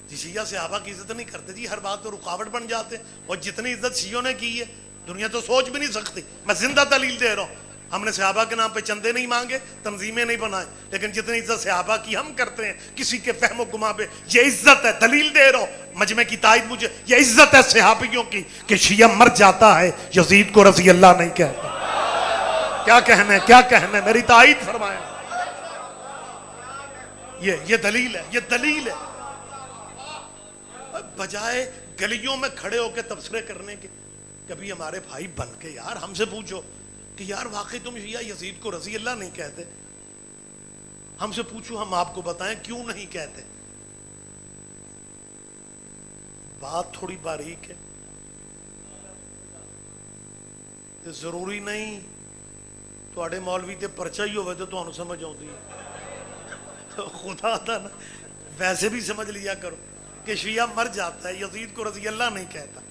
جی شیعہ صحابہ کی عزت نہیں کرتے جی، ہر بات تو رکاوٹ بن جاتے ہیں. اور جتنی عزت شیعوں نے کی ہے دنیا تو سوچ بھی نہیں سکتی. میں زندہ دلیل دے رہا ہوں. ہم نے صحابہ کے نام پہ چندے نہیں مانگے، تنظیمیں نہیں بنائے، لیکن جتنی عزت صحابہ کی ہم کرتے ہیں کسی کے فہم و گما پہ، یہ عزت ہے. دلیل دے رہا ہوں مجمع کی تائید مجھے، یہ عزت ہے صحابیوں کی کہ شیعہ مر جاتا ہے یزید کو رضی اللہ نہیں کہتا. کیا کہنا ہے، کیا کہنا ہے، میری تائید فرمایا. یہ دلیل ہے، یہ دلیل ہے. بجائے گلیوں میں کھڑے ہو کے تبصرے کرنے کے، کبھی ہمارے بھائی بن کے یار ہم سے پوچھو کہ یار واقعی تم شیعہ یزید کو رضی اللہ نہیں کہتے. ہم سے پوچھو، ہم آپ کو بتائیں کیوں نہیں کہتے. بات تھوڑی باریک ہے، ضروری نہیں تھوڑے مولوی تے پرچہ ہی ہوئے تو تمہیں سمجھ آتی ہے. خدا تھا نا، ویسے بھی سمجھ لیا کرو کہ شیعہ مر جاتا ہے یزید کو رضی اللہ نہیں کہتا.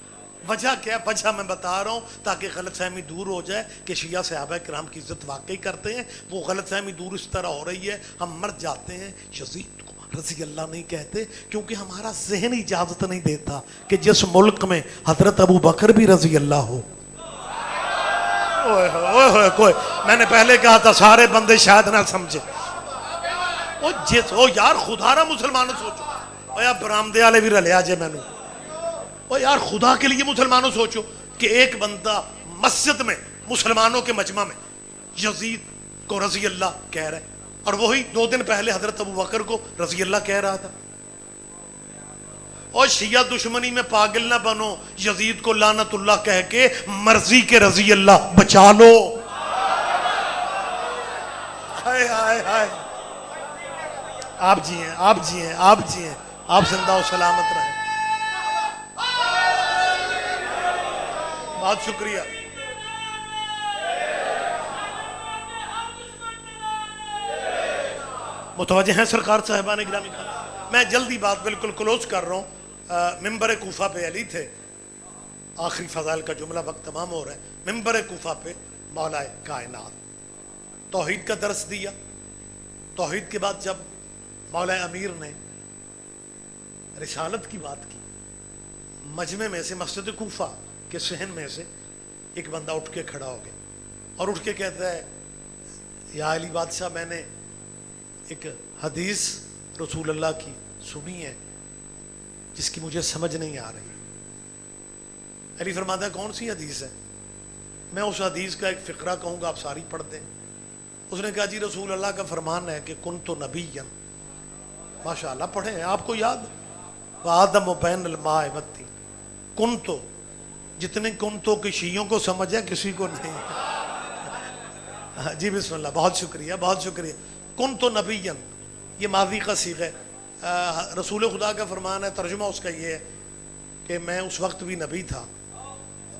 وجہ کیا ہے؟ وجہ میں بتا رہا ہوں تاکہ غلط فہمی دور ہو جائے کہ شیعہ صحابہ کرام کی عزت واقعی کرتے ہیں. وہ غلط فہمی دور اس طرح ہو رہی ہے ہم مر جاتے ہیں یزید کو رضی اللہ نہیں کہتے، کیونکہ ہمارا ذہن اجازت نہیں دیتا کہ جس ملک میں حضرت ابو بکر بھی رضی اللہ ہو. کوئی میں نے پہلے کہا تھا سارے بندے شاید نہ سمجھے. او یار خدا را مسلمانوں سوچو، او یار برامدے والے بھی رلیا جے مینوں. او یار خدا کے لیے مسلمانوں سوچو کہ ایک بندہ مسجد میں مسلمانوں کے مجمع میں یزید کو رضی اللہ کہہ رہا ہے، اور وہی 2 دن پہلے حضرت ابو بکر کو رضی اللہ کہہ رہا تھا. اور شیعہ دشمنی میں پاگل نہ بنو، یزید کو لعنت اللہ کہہ کے مرضی کے رضی اللہ بچا لو. ہائے ہائے ہائے. آپ جی ہیں، آپ جی ہیں، آپ جی ہیں، آپ زندہ و سلامت رہیں. بہت شکریہ. متوجہ ہیں سرکار صاحبان گرامی خان. میں جلدی بات بالکل کلوز کر رہا ہوں. ممبر کوفہ پہ علی تھے، آخری فضائل کا جملہ، وقت تمام ہو رہا ہے. ممبر کوفہ پہ مولا کائنات توحید کا درس دیا. توحید کے بعد جب مولا امیر نے رسالت کی بات کی، مجمع میں سے مسجد کوفہ کے صحن میں سے ایک بندہ اٹھ کے کھڑا ہو گیا اور اٹھ کے کہتا ہے یا علی بادشاہ، میں نے ایک حدیث رسول اللہ کی سنی ہے جس کی مجھے سمجھ نہیں آ رہی. علی فرماتا ہے کون سی حدیث ہے؟ میں اس حدیث کا ایک فقرہ کہوں گا، آپ ساری پڑھ دیں. اس نے کہا جی رسول اللہ کا فرمان ہے کہ کنت نبیًا. ماشاء اللہ پڑھیں، آپ کو یاد وآدم بین الماء والطین. کنتو، جتنے کنتو کے شیعوں کو سمجھ ہے کسی کو نہیں. جی بسم اللہ، بہت شکریہ، بہت شکریہ. کنتو نبیًا یہ ماضی کا صیغہ ہے. رسول خدا کا فرمان ہے، ترجمہ اس کا یہ ہے کہ میں اس وقت بھی نبی تھا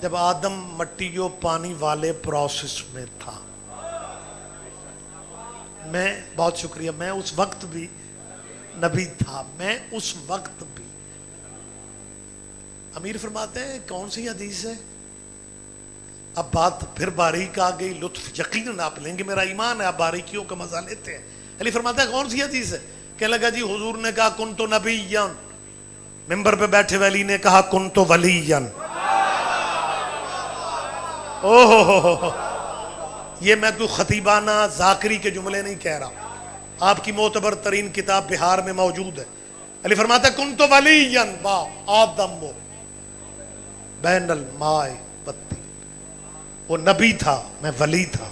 جب آدم مٹی و پانی والے پروسیس میں تھا. میں بہت شکریہ، میں اس وقت بھی نبی تھا، میں اس وقت بھی. امیر فرماتے ہیں کون سی حدیث ہے؟ اب بات پھر باریک آ گئی، لطف یقیناً آپ لیں گے، میرا ایمان ہے آپ باریکیوں کا مزہ لیتے ہیں. علی فرماتا ہے کون سی حدیث ہے؟ کہنے لگا جی حضور نے کہا کنتو نبیًا. ممبر پہ بیٹھے ولی نے کہا کنتو ولیًا. اوہ، یہ میں کوئی خطیبانہ ذاکری کے جملے نہیں کہہ رہا، آپ کی معتبر ترین کتاب بہار میں موجود ہے. علی فرماتا ہے کنتو ولیًا با آدم بین الماء والطین. وہ نبی تھا، میں ولی تھا.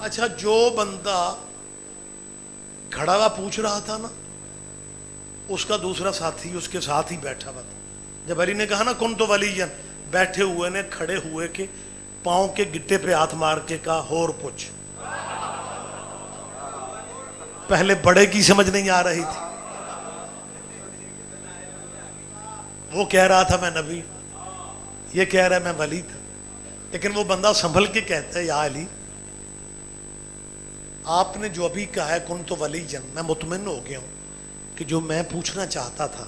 اچھا، جو بندہ کھڑا ہوا پوچھ رہا تھا نا، اس کا دوسرا ساتھی اس کے ساتھ ہی بیٹھا ہوا تھا. جب علی نے کہا نا کنتو ولیًا، بیٹھے ہوئے نے کھڑے ہوئے کہ پاؤں کے گٹے پہ ہاتھ مار کے کہا اور پوچھ. پہلے بڑے کی سمجھ نہیں آ رہی تھی. وہ کہہ رہا تھا میں نبی، یہ کہہ رہا ہے میں ولی تھا. لیکن وہ بندہ سنبھل کے کہتا ہے یا علی آپ نے جو ابھی کہا ہے کن تو ولی جن، میں مطمئن ہو گیا ہوں کہ جو میں پوچھنا چاہتا تھا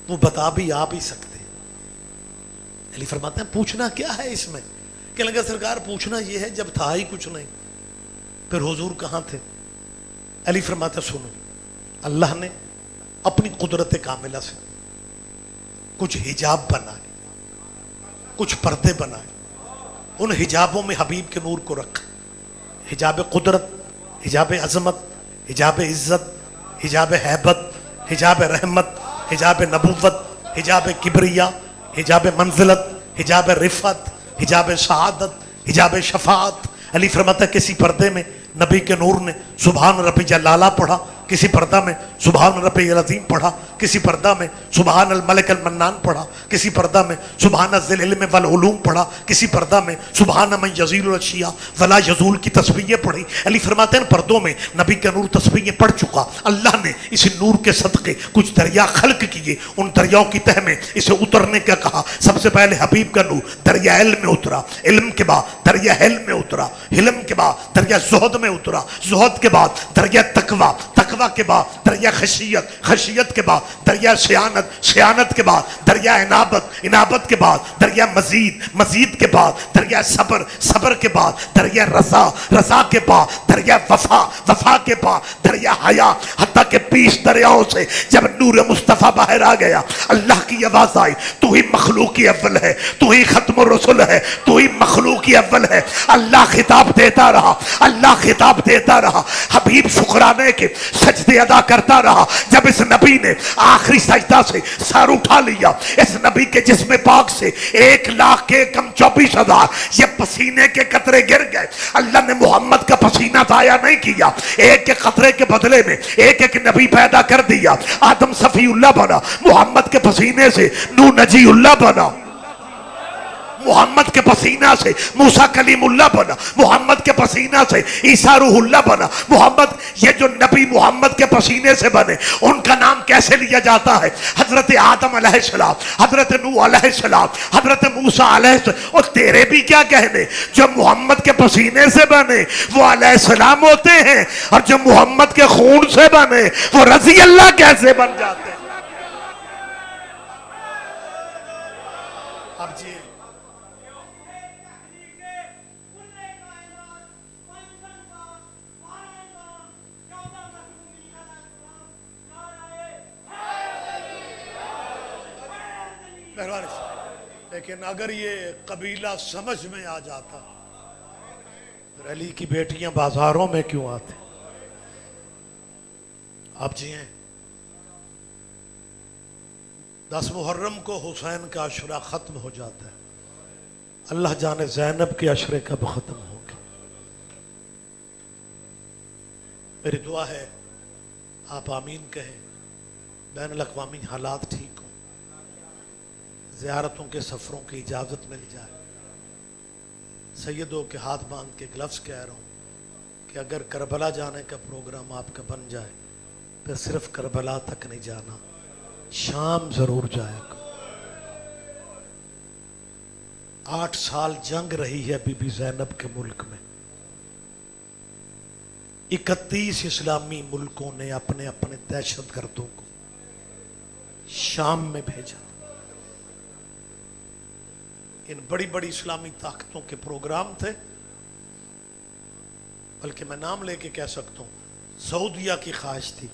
وہ بتا بھی آپ ہی سکتے. علی فرماتے ہیں پوچھنا کیا ہے اس میں؟ کہ لگا سرکار پوچھنا یہ ہے جب تھا ہی کچھ نہیں پھر حضور کہاں تھے؟ علی فرماتے سنو، اللہ نے اپنی قدرت کاملہ سے کچھ حجاب بنائے، کچھ پردے بنائے. ان حجابوں میں حبیب کے نور کو رکھا. حجاب قدرت، حجاب عظمت، حجاب عزت، حجاب حیبت، حجاب رحمت، حجاب نبوت، حجاب کبریا، حجاب منزلت، حجاب رفعت، حجاب سعادت، حجاب شفاعت. علی فرماتا ہے کسی پردے میں نبی کے نور نے سبحان ربی جلالہ پڑھا، کسی پردہ میں سبحان ربی العظیم پڑھا، کسی پردہ میں سبحان الملک المنان پڑھا، کسی پردہ میں سبحان ذی العلم والعلوم پڑھا، کسی پردہ میں سبحان من یزیل الاشیاء ولا یزول کی تسبیحیں پڑھی. علی فرماتے ہیں پردوں میں نبی کا نور تسبیحیں پڑھ چکا. اللہ نے اس نور کے صدقے کچھ دریا خلق کیے. ان دریاؤں کی تہ میں اسے اترنے کا کہا. سب سے پہلے حبیب کا نور دریا علم میں اترا، علم کے بعد دریا حلم میں اترا، حلم کے بعد دریا زہد میں اترا، زہد کے بعد دریا تقوی، تقوی کے بعد دریا خشیت، خشیت کے بعد دریا سیانت، سیانت کے بعد دریا انابت، انابت کے بعد دریا مزید، مزید کے بعد دریا صبر، صبر کے بعد دریا رضا، رضا کے بعد دریا وفا، وفا کے بعد دریا حیا. حتیٰ کہ 20 دریاؤں سے جب نور مصطفیٰ باہر آ گیا اللہ کی آواز آئی تو ہی مخلوقی اول ہے، تو ہی ختم الرسل ہے، تو ہی مخلوقی اول ہے. اللہ خطاب دیتا رہا، اللہ خطاب دیتا رہا. حبیب شکرانے کے سجدے ادا کرتا رہا. جب اس نبی نے آخری سجدہ سے سر اٹھا لیا، اس نبی کے جسم پاک سے 1,00,000 کے کم 24,000 یہ پسینے کے قطرے گر گئے. اللہ نے محمد کا پسینہ ضائع نہیں کیا، ایک ایک قطرے کے بدلے میں ایک ایک نبی پیدا کر دیا. آدم صفی اللہ بنا، محمد کے پسینے سے نوح نجی اللہ بنا، محمد کے پسینہ سے موسیٰ کلیم اللہ بنا، محمد کے پسینہ سے عیسیٰ روح اللہ بنا. محمد یہ جو نبی محمد کے پسینے سے بنے ان کا نام کیسے لیا جاتا ہے؟ حضرت آدم علیہ السلام، حضرت نوح علیہ السلام، حضرت موسیٰ علیہ السلام. اور تیرے بھی کیا کہنے، جو محمد کے پسینے سے بنے وہ علیہ السلام ہوتے ہیں، اور جو محمد کے خون سے بنے وہ رضی اللہ کیسے بن جاتے ہیں؟ اب جی لیکن اگر یہ قبیلہ سمجھ میں آ جاتا پھر علی کی بیٹیاں بازاروں میں کیوں آتے؟ آپ جی ہیں 10 محرم کو حسین کا عشرہ ختم ہو جاتا ہے. اللہ جانے زینب کے عشرے کب ختم ہوگا. میری دعا ہے آپ آمین کہیں، بین الاقوامی حالات ٹھیک ہوں، زیارتوں کے سفروں کی اجازت مل جائے. سیدوں کے ہاتھ باندھ کے گلفز کہہ رہا ہوں کہ اگر کربلا جانے کا پروگرام آپ کا بن جائے پھر صرف کربلا تک نہیں جانا، شام ضرور جائے گا. 8 سال جنگ رہی ہے بی بی زینب کے ملک میں. 31 اسلامی ملکوں نے اپنے اپنے دہشت گردوں کو شام میں بھیجا. ان بڑی بڑی اسلامی طاقتوں کے پروگرام تھے، بلکہ میں نام لے کے کہہ سکتا ہوں سعودیہ کی خواہش تھی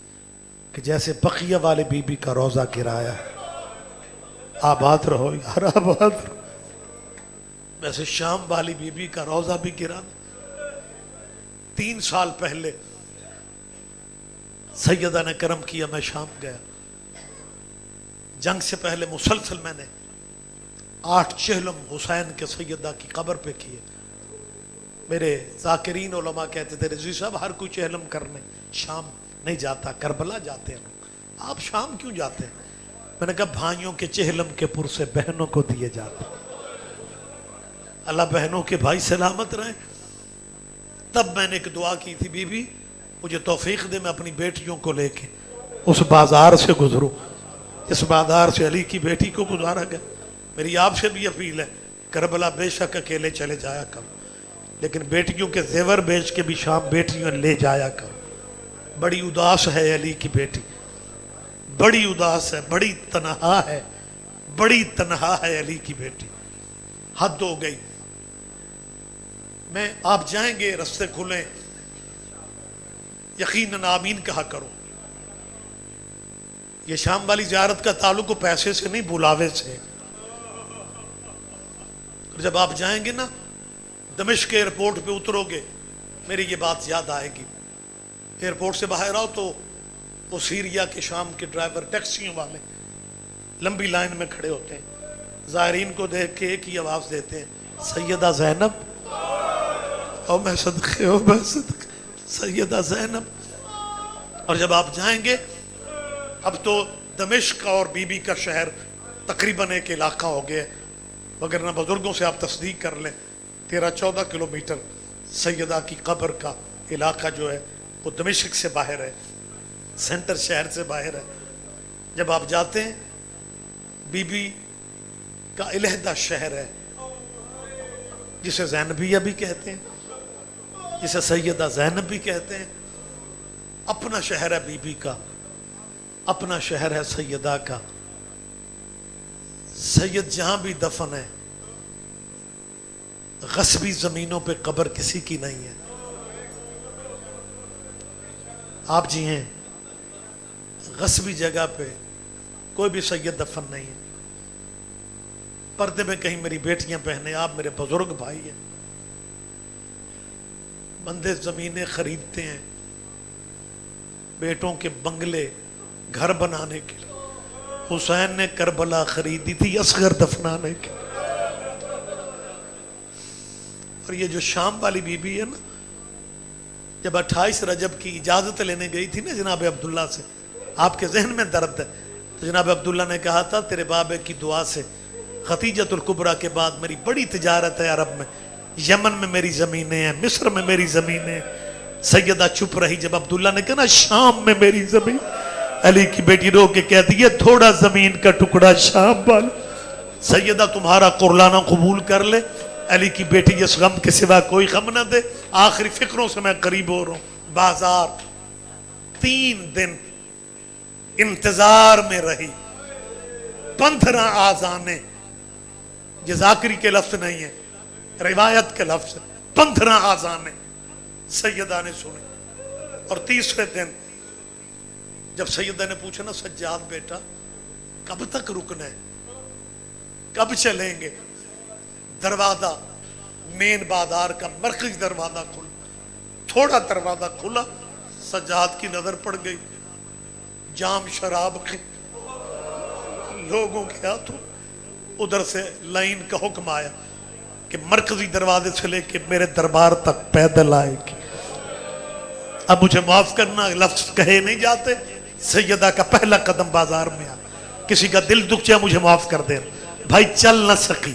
کہ جیسے بقیہ والے بی بی کا روزہ گرایا ہے، آباد رہو یار آباد رہو، ویسے شام والی بی بی کا روزہ بھی گرا. 3 سال پہلے سیدہ نے کرم کیا، میں شام گیا. جنگ سے پہلے مسلسل میں نے 8 چہلم حسین کے سیدہ کی قبر پہ کیے. میرے ذاکرین علماء کہتے تھے رضوی صاحب ہر کوئی چہلم کرنے شام نہیں جاتا، کربلا جاتے ہیں لوگ، آپ شام کیوں جاتے ہیں؟ میں نے کہا بھائیوں کے چہلم کے پرسے بہنوں کو دیے جاتے ہیں. اللہ بہنوں کے بھائی سلامت رہیں۔ تب میں نے ایک دعا کی تھی، بی بی مجھے توفیق دے میں اپنی بیٹیوں کو لے کے اس بازار سے گزروں جس بازار سے علی کی بیٹی کو گزارا گیا۔ میری آپ سے بھی اپیل ہے، کربلا بے شک اکیلے چلے جایا کرو، لیکن بیٹیوں کے زیور بیچ کے بھی شام بیٹیوں لے جایا کرو۔ بڑی اداس ہے علی کی بیٹی، بڑی اداس ہے، بڑی تنہا ہے، بڑی تنہا ہے علی کی بیٹی، حد ہو گئی۔ میں آپ جائیں گے رستے کھلیں، یقیناً آمین کہا کرو۔ یہ شام والی زیارت کا تعلق پیسے سے نہیں، بلاوے سے۔ جب آپ جائیں گے نا دمشق ایئرپورٹ پہ اترو گے، میری یہ بات یاد آئے گی۔ ایئرپورٹ سے باہر آؤ تو وہ سیریا کے شام کے ڈرائیور ٹیکسیوں والے لمبی لائن میں کھڑے ہوتے ہیں، زائرین کو دیکھ کے ایک ہی آواز دیتے ہیں، سیدہ زینب، او میں صدقے، او میں صدقے، سیدہ زینب۔ اور جب آپ جائیں گے، اب تو دمشق اور بی بی کا شہر تقریباً ایک علاقہ ہو گیا، وگرنہ بزرگوں سے آپ تصدیق کر لیں 13-14 کلومیٹر سیدہ کی قبر کا علاقہ جو ہے وہ دمشق سے باہر ہے، سینٹر شہر سے باہر ہے۔ جب آپ جاتے ہیں، بی بی کا علیحدہ شہر ہے جسے زینبیہ بھی کہتے ہیں، جسے سیدہ زینب بھی کہتے ہیں۔ اپنا شہر ہے بی بی کا، اپنا شہر ہے سیدہ کا۔ سید جہاں بھی دفن ہے، غصبی زمینوں پہ قبر کسی کی نہیں ہے۔ آپ جی ہیں، غصبی جگہ پہ کوئی بھی سید دفن نہیں ہے۔ پردے میں کہیں میری بیٹیاں پہنے، آپ میرے بزرگ بھائی ہیں۔ بندے زمینیں خریدتے ہیں بیٹوں کے بنگلے گھر بنانے کے لیے۔ حسین نے کربلا خریدی تھی اصغر دفنانے کے لیے۔ اور یہ جو شام والی بی بی ہے نا، جب 28 رجب کی اجازت لینے گئی تھی نا جناب عبداللہ سے، آپ کے ذہن میں درد ہے، تو جناب عبداللہ نے کہا تھا تیرے بابے کی دعا سے ختیجۃ الکبریٰ کے بعد میری بڑی تجارت ہے عرب میں، یمن میں میری زمینیں ہیں، مصر میں میری زمینیں ہیں۔ سیدہ چپ رہی۔ جب عبداللہ نے کہا نا شام میں میری زمین، علی کی بیٹی رو کے کہتی ہے تھوڑا زمین کا ٹکڑا شام والا، سیدہ تمہارا قرلانہ قبول کر لے، علی کی بیٹی اس غم کے سوا کوئی غم نہ دے، آخری فکروں سے میں قریب ہو رہا ہوں۔ بازار 3 دن انتظار میں رہی، 15 آذانیں، یہ ذاکری کے لفظ نہیں ہے، روایت کے لفظ، 15 آذانیں سیدہ نے سنی۔ اور تیسرے دن جب سیدہ نے پوچھا نا سجاد بیٹا کب تک رکنا ہے، کب چلیں گے، دروازہ مین بازار کا مرکزی دروازہ کھلا، تھوڑا دروازہ کھلا، سجاد کی نظر پڑ گئی، جام شراب کے لوگوں کے ہاتھوں، ادھر سے لائن کا حکم آیا کہ مرکزی دروازے سے لے کے میرے دربار تک پیدل آئے گی۔ اب مجھے معاف کرنا، لفظ کہے نہیں جاتے، سیدہ کا پہلا قدم بازار میں آ، کسی کا دل دکھ جائے مجھے معاف کر دینا۔ بھائی چل نہ سکی،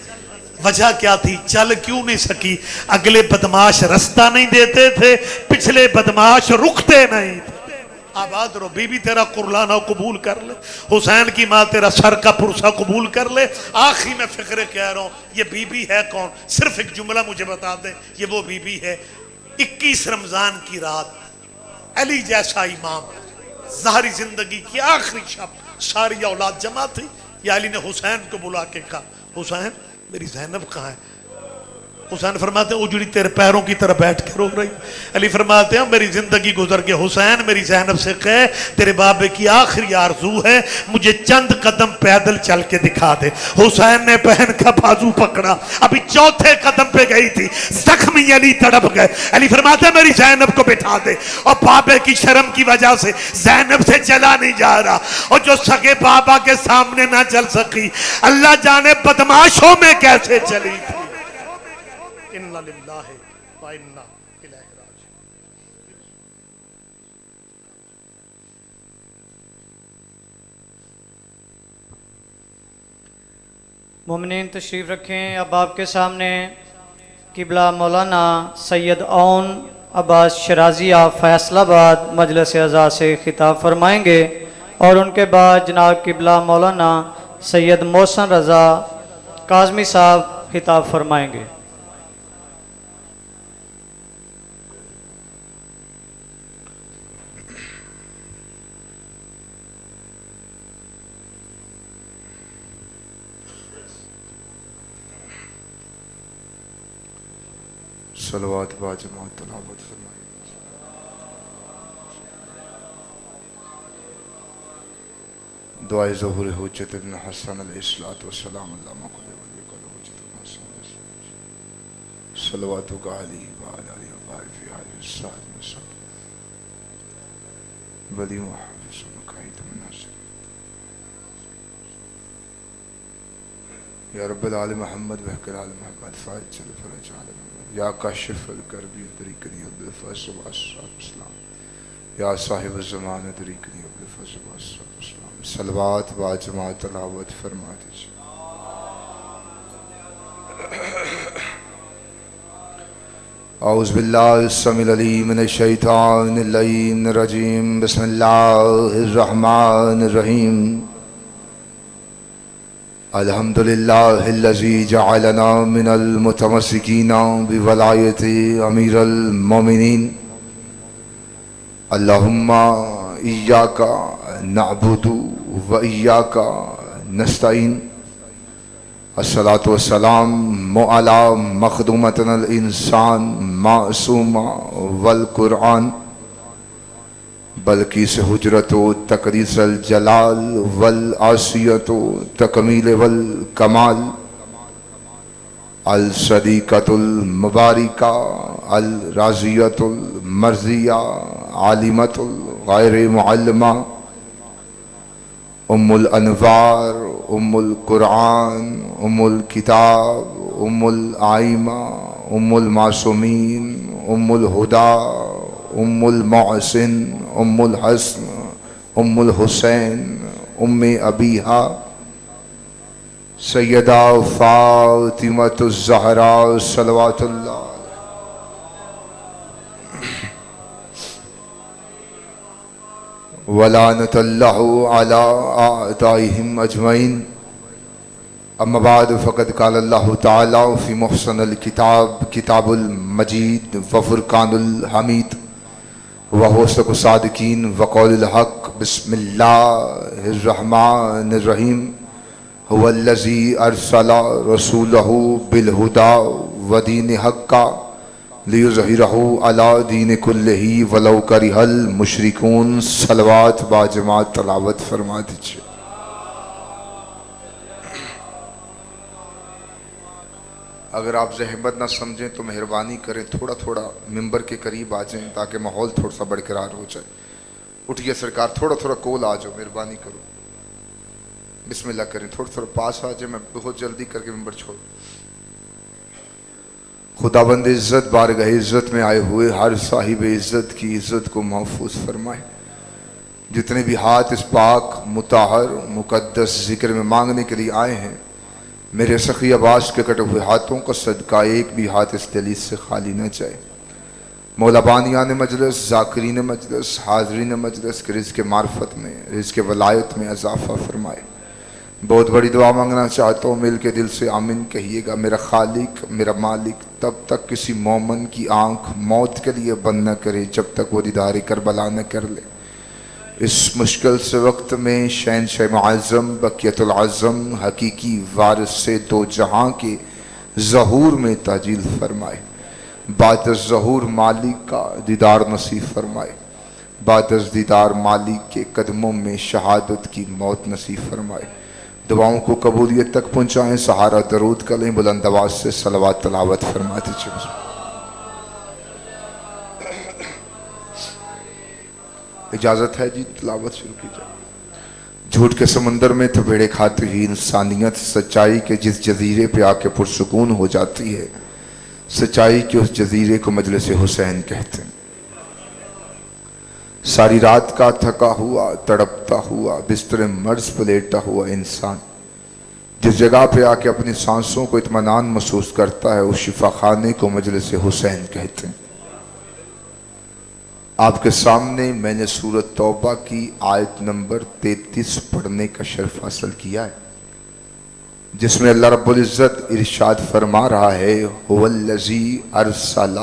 وجہ کیا تھی؟ چل کیوں نہیں سکی؟ اگلے بدماش رستہ نہیں دیتے تھے، پچھلے بدماش رکتے نہیں تھے۔ آباد رو، بی بی تیرا قرلانہ قبول کر لے، حسین کی ماں تیرا سر کا پرسہ قبول کر لے۔ آخری میں فکرے کہہ رہا ہوں، یہ بی بی ہے کون؟ صرف ایک جملہ مجھے بتا دیں، یہ وہ بی بی ہے 21 رمضان کی رات، علی جیسا امام، ظاہری زندگی کی آخری شب، ساری اولاد جمع تھی، یا علی نے حسین کو بلا کے کہا حسین میری زینب کہاں ہے؟ حسین فرماتے ہیں اجڑی تیرے پیروں کی طرح بیٹھ کے رو رہی۔ علی فرماتے ہیں میری زندگی گزر کے حسین میری زینب سے کہے تیرے بابے کی آخری آرزو ہے مجھے چند قدم پیدل چل کے دکھا دے۔ حسین نے بہن کا بازو پکڑا، ابھی 4تھے قدم پہ گئی تھی، زخمی علی تڑپ گئے۔ علی فرماتے ہیں میری زینب کو بٹھا دے، اور بابے کی شرم کی وجہ سے زینب سے چلا نہیں جا رہا، اور جو سگے بابا کے سامنے نہ چل سکی اللہ جانے بدماشوں میں کیسے چلی تھی۔ اِنَّ لِلَّهِ وَإِنَّا إِلَيْهِ رَاجِعُونَ۔ مومنین تشریف رکھیں۔ اب آپ کے سامنے قبلہ مولانا سید اون عباس شرازی آف فیصل آباد مجلس اعزا سے خطاب فرمائیں گے، اور ان کے بعد جناب قبلہ مولانا سید محسن رضا کاظمی صاحب خطاب فرمائیں گے۔ صلوات با جماعت تلاوت فرمائیں۔ دعائے ظہور حجت ابن حسن علیہ السلام اللہ مقبول ولی قل حجت ابن حسن صلوات علی وعلی علی وبارک فی حال السلام وسلم ولی محافظ مقاید من حسن یا رب العالم محمد بحق العالم محمد فائد چل فرج عالم یا کاشف الکربی ادریکنی عبدالفضل والسلام یا صاحب الزمان ادریکنی عبدالفضل والسلام۔ صلوات با جماعت تلاوت فرما دیجئے۔ اعوذ باللہ السمیع العلیم من الشیطان اللعین الرجیم، بسم اللہ الرحمن الرحیم۔ الحمدللہ الذی جعلنا من المتمسکین بولایت امیر المومنین، اللہم ایاک نعبد و ایاک نستعین، الصلاۃ والسلام علی مخدومتنا الانسان معصومہ والقرآن، بلکیس حجرت و تقدیس الجلال والعصیت و تکمیل والکمال، الصدیقۃ المبارکہ الراضیۃ المرضیہ عالمۃ الغیر معلمہ، ام الانوار ام القرآن ام الکتاب ام الآئمہ ام المعصومین ام الہدیٰ ام المحسن ام الحسن ام الحسین ام ابیہا سیدہ فاطمۃ الزہراء صلوات اللہ ولعنت اللہ علی اعدائہم اجمعین۔ اما بعد فقد قال اللہ تعالی فی محسن الکتاب کتاب المجید وفرقان الحمید وحسن الصادقین وقول الحق، بسم اللہ الرحمن الرحیم۔ هو الذی ارسل رسولہ بالہدی ودین حق لیظہرہ علی دین کلہ ولو کرہ المشرکون۔ صلوات با جماعت تلاوت فرما دیجئے۔ اگر آپ زحمت نہ سمجھیں تو مہربانی کریں تھوڑا تھوڑا ممبر کے قریب آ جائیں تاکہ ماحول تھوڑا سا برقرار ہو جائے۔ اٹھیے سرکار، تھوڑا تھوڑا کول آ جاؤ، مہربانی کرو، بسم اللہ کریں، تھوڑا تھوڑا پاس آ جائیں، میں بہت جلدی کر کے ممبر چھوڑ۔ خداوند عزت بارگاہ عزت میں آئے ہوئے ہر صاحب عزت کی عزت کو محفوظ فرمائے۔ جتنے بھی ہاتھ اس پاک مطہر مقدس ذکر میں مانگنے کے لیے آئے ہیں، میرے سخی عباس کے کٹے ہوئے ہاتھوں کا صدقہ ایک بھی ہاتھ اس دلیس سے خالی نہ جائے۔ مولا بانیان مجلس، ذاکرین مجلس، حاضرین مجلس کے رزق معرفت میں، رزق ولایت میں اضافہ فرمائے۔ بہت بڑی دعا مانگنا چاہتا ہوں، مل کے دل سے آمین کہیے گا۔ میرا خالق، میرا مالک، تب تک کسی مومن کی آنکھ موت کے لیے بند نہ کرے جب تک وہ دیدار کربلا نہ کر لے۔ اس مشکل سے وقت میں شہنشاہ معظم بقیت العظم حقیقی وارث سے دو جہاں کے ظہور میں تاجیل فرمائے۔ بعد از ظہور مالک کا دیدار نصیب فرمائے، بعد از دیدار مالک کے قدموں میں شہادت کی موت نصیب فرمائے۔ دعاؤں کو قبولیت تک پہنچائیں، سہارا درود کریں، بلند آواز سے صلوات تلاوت فرما دیجیے۔ اجازت ہے جی، تلاوت شروع کی جائے۔ جھوٹ کے سمندر میں تھپیڑے کھاتی ہوئی انسانیت سچائی کے جس جزیرے پہ آ کے پرسکون ہو جاتی ہے، سچائی کے اس جزیرے کو مجلس حسین کہتے ہیں۔ ساری رات کا تھکا ہوا تڑپتا ہوا بستر مرض پہ لیٹا ہوا انسان جس جگہ پہ آ کے اپنی سانسوں کو اطمینان محسوس کرتا ہے اس شفا خانے کو مجلس حسین کہتے ہیں۔ آپ کے سامنے میں نے سورۃ توبہ کی آیت نمبر 33 پڑھنے کا شرف حاصل کیا ہے، جس میں اللہ رب العزت ارشاد فرما رہا ہے هو الذی ارسل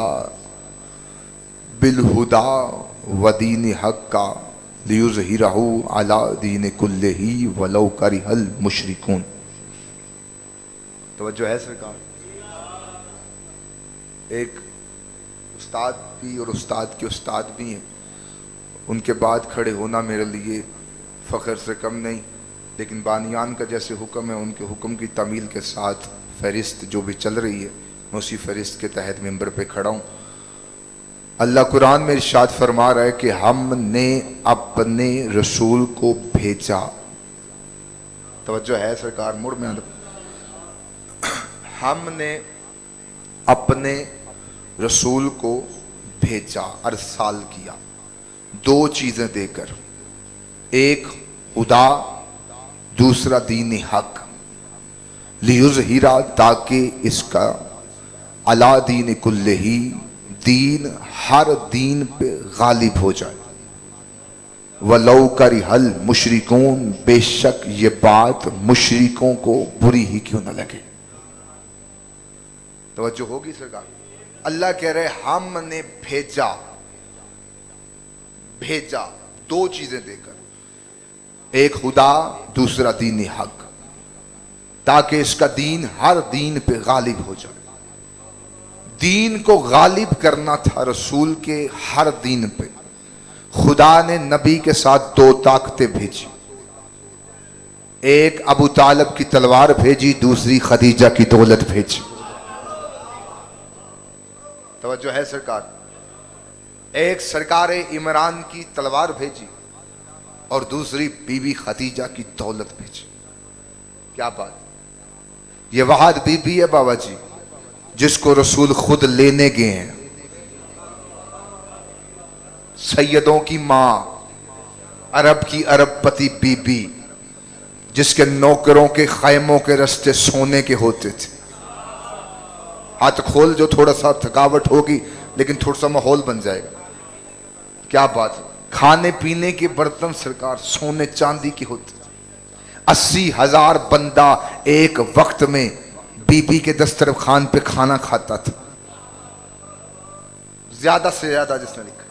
بالہدی ودین حق لیظہرہ علی دین کلہ ولو کرہ المشرکون۔ توجہ ہے سرکار؟ ایک استاد بھی اور استاد کے استاد بھی ہیں، ان کے بعد کھڑے ہونا میرے لیے فخر سے کم نہیں، لیکن بانیان کا جیسے حکم ہے ان کے حکم کی تعمیل کے ساتھ فہرست جو بھی چل رہی ہے میں اسی فہرست کے تحت ممبر پہ کھڑا ہوں۔ اللہ قرآن میں ارشاد فرما رہا ہے کہ ہم نے اپنے رسول کو بھیجا۔ توجہ ہے سرکار؟ مڑ میں ہم نے اپنے رسول کو بھیجا، ارسال کیا، دو چیزیں دے کر، ایک ہدا، دوسرا دین حق، لیظہرہ تاکہ اس کا علی دین کلہ، دین ہر دین پہ غالب ہو جائے، ولو کرہ المشرکون، بے شک یہ بات مشرکوں کو بری ہی کیوں نہ لگے۔ توجہ ہوگی سرکار؟ اللہ کہہ رہے ہم نے بھیجا، بھیجا دو چیزیں دے کر، ایک خدا، دوسرا دین حق، تاکہ اس کا دین ہر دین پہ غالب ہو جائے۔ دین کو غالب کرنا تھا رسول کے ہر دین پہ۔ خدا نے نبی کے ساتھ دو طاقتیں بھیجی، ایک ابو طالب کی تلوار بھیجی، دوسری خدیجہ کی دولت بھیجی۔ توجہ ہے سرکار؟ ایک سرکار عمران کی تلوار بھیجی اور دوسری بی بی خدیجہ کی دولت بھیجی۔ کیا بات! یہ وحد بی بی ہے بابا جی، جس کو رسول خود لینے گئے ہیں، سیدوں کی ماں، عرب کی عرب پتی بی بی، جس کے نوکروں کے خیموں کے رستے سونے کے ہوتے تھے۔ ہاتھ کھول، جو تھوڑا سا تھکاوٹ ہوگی لیکن تھوڑا سا ماحول بن جائے گا۔ کیا بات! کھانے پینے کے برتن سرکار سونے چاندی کے ہوتے تھے۔ 80,000 بندہ ایک وقت میں بی بی کے دسترخوان پہ کھانا کھاتا تھا، زیادہ سے زیادہ جس نے لکھا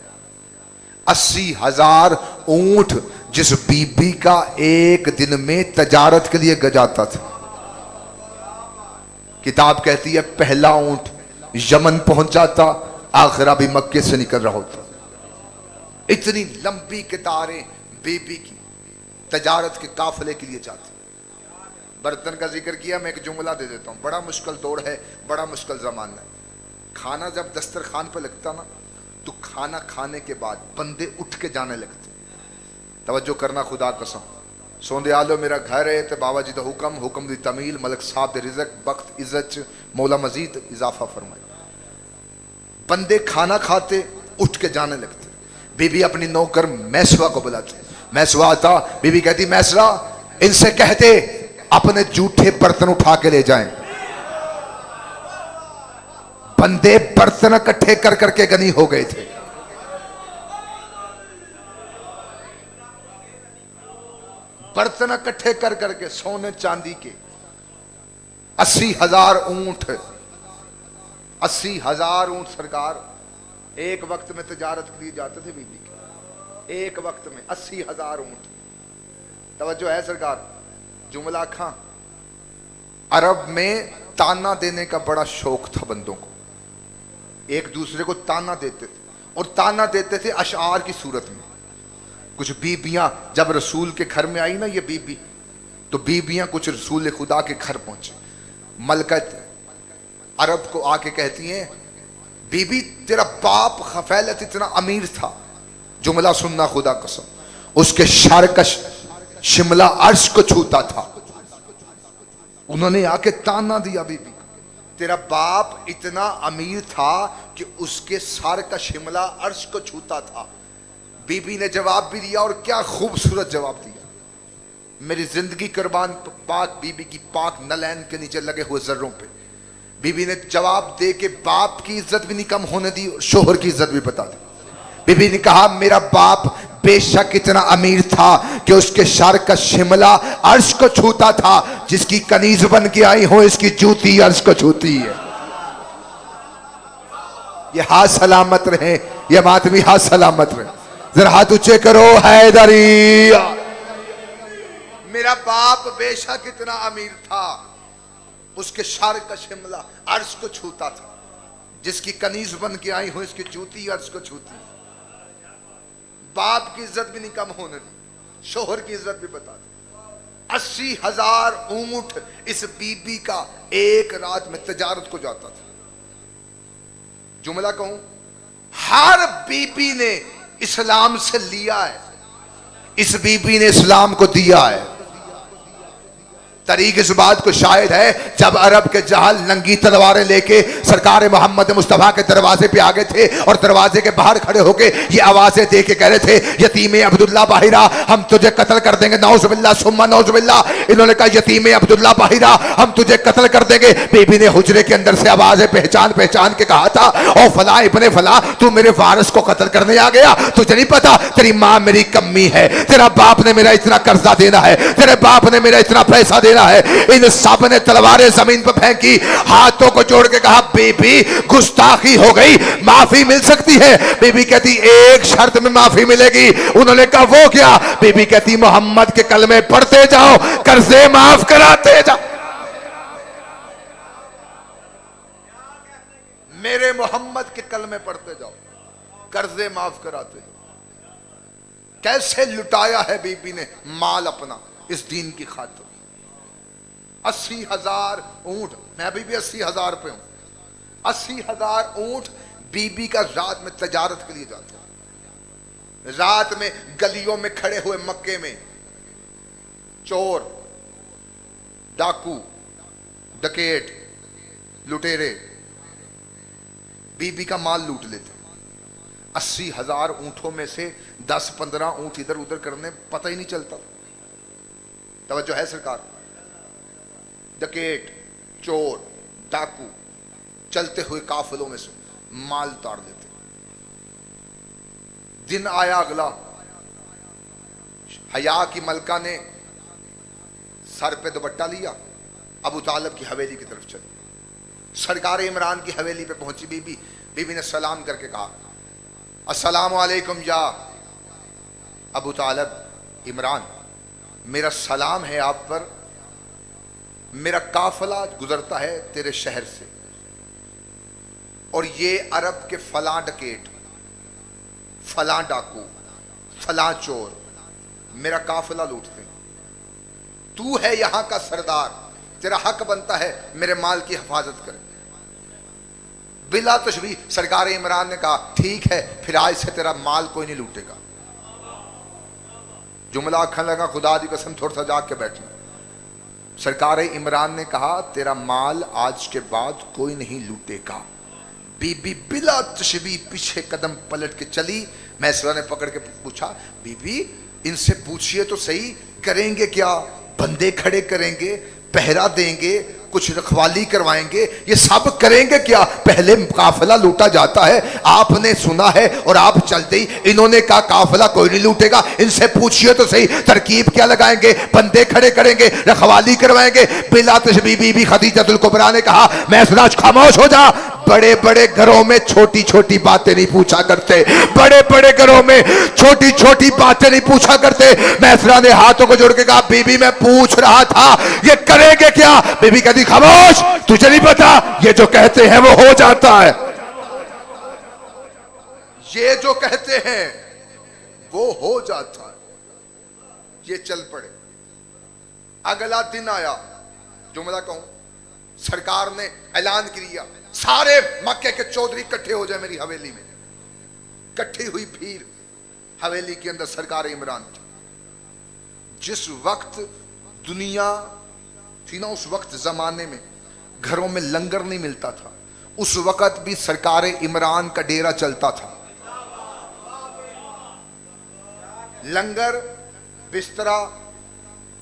80,000 اونٹ جس بی بی کا ایک دن میں تجارت کے لیے گجاتا تھا۔ کتاب کہتی ہے پہلا اونٹ یمن پہنچ جاتا، آخرہ بھی مکے سے نکل رہا ہوتا۔ اتنی لمبی قطاریں بی بی کی تجارت کے قافلے کے لیے جاتی۔ برتن کا ذکر کیا، میں ایک جملہ دے دیتا ہوں، بڑا مشکل دور ہے، بڑا مشکل زمانہ ہے۔ کھانا جب دسترخوان پہ لگتا نا تو کھانا کھانے کے بعد بندے اٹھ کے جانے لگتے۔ توجہ کرنا خدا قسم، سوندے آلو میرا گھر ہے تے بابا جی دا حکم دی تمیل، ملک صاحب دے رزق، وقت عزت مولا مزید اضافہ فرمائے۔ بندے کھانا کھاتے اٹھ کے جانے لگتے۔ بی بی اپنی نوکر میسوا کو بلاتی، میسوا آتا، بی بی کہتی میسرا ان سے کہتے اپنے جھوٹے برتن اٹھا کے لے جائیں۔ بندے برتن اکٹھے کر کر کے غنی ہو گئے تھے۔ برتن اکٹھے کر کر کے سونے چاندی کے 80,000 اونٹ، 80,000 اونٹ سرکار ایک وقت میں تجارت کے لیے جاتے تھے بی بی کے، ایک وقت میں 80,000 اونٹ۔ توجہ ہے سرکار؟ جملہ کھاں، عرب میں تانا دینے کا بڑا شوق تھا بندوں کو، ایک دوسرے کو تانا دیتے تھے، اور تانا دیتے تھے اشعار کی صورت میں۔ کچھ بیبیاں جب رسول کے گھر میں آئی نا یہ بی بی، تو بیبیاں کچھ رسول خدا کے گھر پہنچے، ملکہ عرب کو آ کے کہتی ہیں بی بی تیرا باپ خفیلت اتنا امیر تھا، جملہ سننا خدا قسم، اس کے شارکش شملہ عرش کو چھوتا تھا۔ انہوں نے آ کے تانا دیا بی بی، تیرا باپ اتنا امیر تھا کہ اس کے سر کا شملہ عرش کو چھوتا تھا۔ بی بی نے جواب بھی دیا، اور کیا خوبصورت جواب دیا۔ میری زندگی قربان پاک بی بی کی پاک نلین کے نیچے لگے ہوئے ذروں پہ. بی بی نے جواب دے کے باپ کی عزت بھی نہیں کم ہونے دی اور شوہر کی عزت بھی بتا دی. بی بی نے کہا میرا باپ بے شک اتنا امیر تھا کہ اس کے سر کا شملہ عرش کو چھوتا تھا. جس کی کنیز بن کے آئی ہو اس کی جوتی عرش کو چھوتی ہے. یہ ہاتھ سلامت رہے, یہ ماتمی ہاتھ سلامت رہے. ذرا ہاتھ اونچے کرو حیدری. میرا باپ بے شک اتنا امیر تھا, اس کے سر کا شملہ عرش کو چھوتا تھا. جس کی کنیز بن کے آئی ہو اس کی جوتی عرش کو چھوتی. باپ کی عزت بھی نہیں کم ہونے دی, شوہر کی عزت بھی بتا دی. 80,000 اونٹ اس بی بی کا ایک رات میں تجارت کو جاتا تھا. جملہ کہوں, ہر بی بی نے اسلام سے لیا ہے, اس بی بی نے اسلام کو دیا ہے. طریق اس بات کو شاہد ہے جب عرب کے جہل ننگی تلواریں لے کے سرکار محمد مصطفیٰ کے دروازے پہ آگے تھے اور دروازے کے باہر کھڑے ہو کے یہ آوازیں دے کے کہہ رہے تھے یتیم عبداللہ باہرہ ہم تجھے قتل کر دیں گے, نعوذ باللہ ثم نعوذ باللہ. انہوں نے کہا یتیم عبداللہ باہرہ ہم تجھے قتل کر دیں گے. بی بی نے حجرے کے اندر سے آوازیں پہچان کے کہا تھا او فلاں ابن فلاں تو میرے وارث کو قتل کرنے آ گیا, تجھے نہیں پتا تیری ماں میری کمی ہے, تیرا باپ نے میرا اتنا قرضہ دینا ہے, تیرے باپ نے میرا اتنا پیسہ دینا ہے. ان سب نے تلواریں زمین پر پھینکی, ہاتھوں کو جوڑ کے کہا بی بی گستاخی ہو گئی, معافی مل سکتی ہے. بی بی کہتی ایک شرط میں معافی ملے گی. انہوں نے کہا وہ کیا؟ بی بی کہتی محمد کے کلمے پڑھتے جاؤ قرضے معاف کراتے جاؤ. میرے محمد کے کلمے پڑھتے جاؤ قرضے معاف کراتے جاؤ. کیسے لٹایا ہے بی بی نے مال اپنا اس دین کی خاطر. 80,000 اونٹ, میں ابھی بھی 80,000 پہ ہوں. 80,000 اونٹ بی بی کا رات میں تجارت کے لیے جاتا ہے. رات میں گلیوں میں کھڑے ہوئے مکے میں چور, ڈاکو, ڈکیٹ, لٹیرے بی بی کا مال لوٹ لیتے. 80,000 اونٹوں میں سے 10-15 اونٹ ادھر ادھر کرنے پتہ ہی نہیں چلتا. توجہ ہے سرکار. ڈکیٹ, چور, ڈاکو چلتے ہوئے قافلوں میں سے مال اتار لیتے. دن آیا اگلا, حیا کی ملکہ نے سر پہ دوپٹہ لیا, ابو طالب کی حویلی کی طرف چلی. سرکار عمران کی حویلی پہ پہنچی بی بی. بی بی نے سلام کر کے کہا السلام علیکم یا ابو طالب. عمران میرا سلام ہے آپ پر, میرا قافلہ گزرتا ہے تیرے شہر سے اور یہ عرب کے فلاں ڈکیٹ, فلاں ڈاکو, فلاں چور میرا قافلہ لوٹتے ہیں. تو ہے یہاں کا سردار, تیرا حق بنتا ہے میرے مال کی حفاظت کرے. بلا تشبیہ سرکار عمران نے کہا ٹھیک ہے پھر آج سے تیرا مال کوئی نہیں لوٹے گا. جملہ آکھن لگا خدا دی قسم تھوڑا سا جاگ کے بیٹھنا. سرکار عمران نے کہا تیرا مال آج کے بعد کوئی نہیں لوٹے گا. بی بی بلا تشبیہ پیچھے قدم پلٹ کے چلی. میسرہ نے پکڑ کے پوچھا بی بی ان سے پوچھئے تو صحیح کریں گے کیا؟ بندے کھڑے کریں گے, پہرا دیں گے, کچھ رکھوالی کروائیں گے, یہ سب کریں گے کیا؟ پہلے قافلہ لوٹا جاتا ہے, آپ نے سنا ہے اور آپ چلتے ہی. انہوں نے کہا قافلہ کوئی نہیں لوٹے گا, ان سے پوچھئے تو صحیح ترکیب کیا لگائیں گے؟ بندے کھڑے کریں گے, رکھوالی کروائیں گے. بلا تشبیہ بی بی خدیجہ الکبریٰ نے کہا میں سراج خاموش ہو جا. بڑے بڑے گھروں میں چھوٹی چھوٹی باتیں نہیں پوچھا کرتے, بڑے بڑے گھروں میں چھوٹی چھوٹی باتیں نہیں پوچھا کرتے. میسرہ نے ہاتھوں کو جوڑ کے کہا بی بی میں پوچھ رہا تھا یہ کریں گے کیا؟ بی بی کہتی خاموش, تجھے نہیں پتا یہ جو کہتے ہیں وہ ہو جاتا ہے, یہ جو کہتے ہیں وہ ہو جاتا ہے. یہ چل پڑے. اگلا دن آیا, جملہ کہوں سرکار نے اعلان کیا سارے مکے کے چودھری اکٹھے ہو جائے میری حویلی میں. اکٹھی ہوئی بھیڑ حویلی کے اندر سرکار عمران تھی. جس وقت دنیا تھی نا اس وقت زمانے میں گھروں میں لنگر نہیں ملتا تھا, اس وقت بھی سرکار عمران کا ڈیرا چلتا تھا. لنگر, بسترا,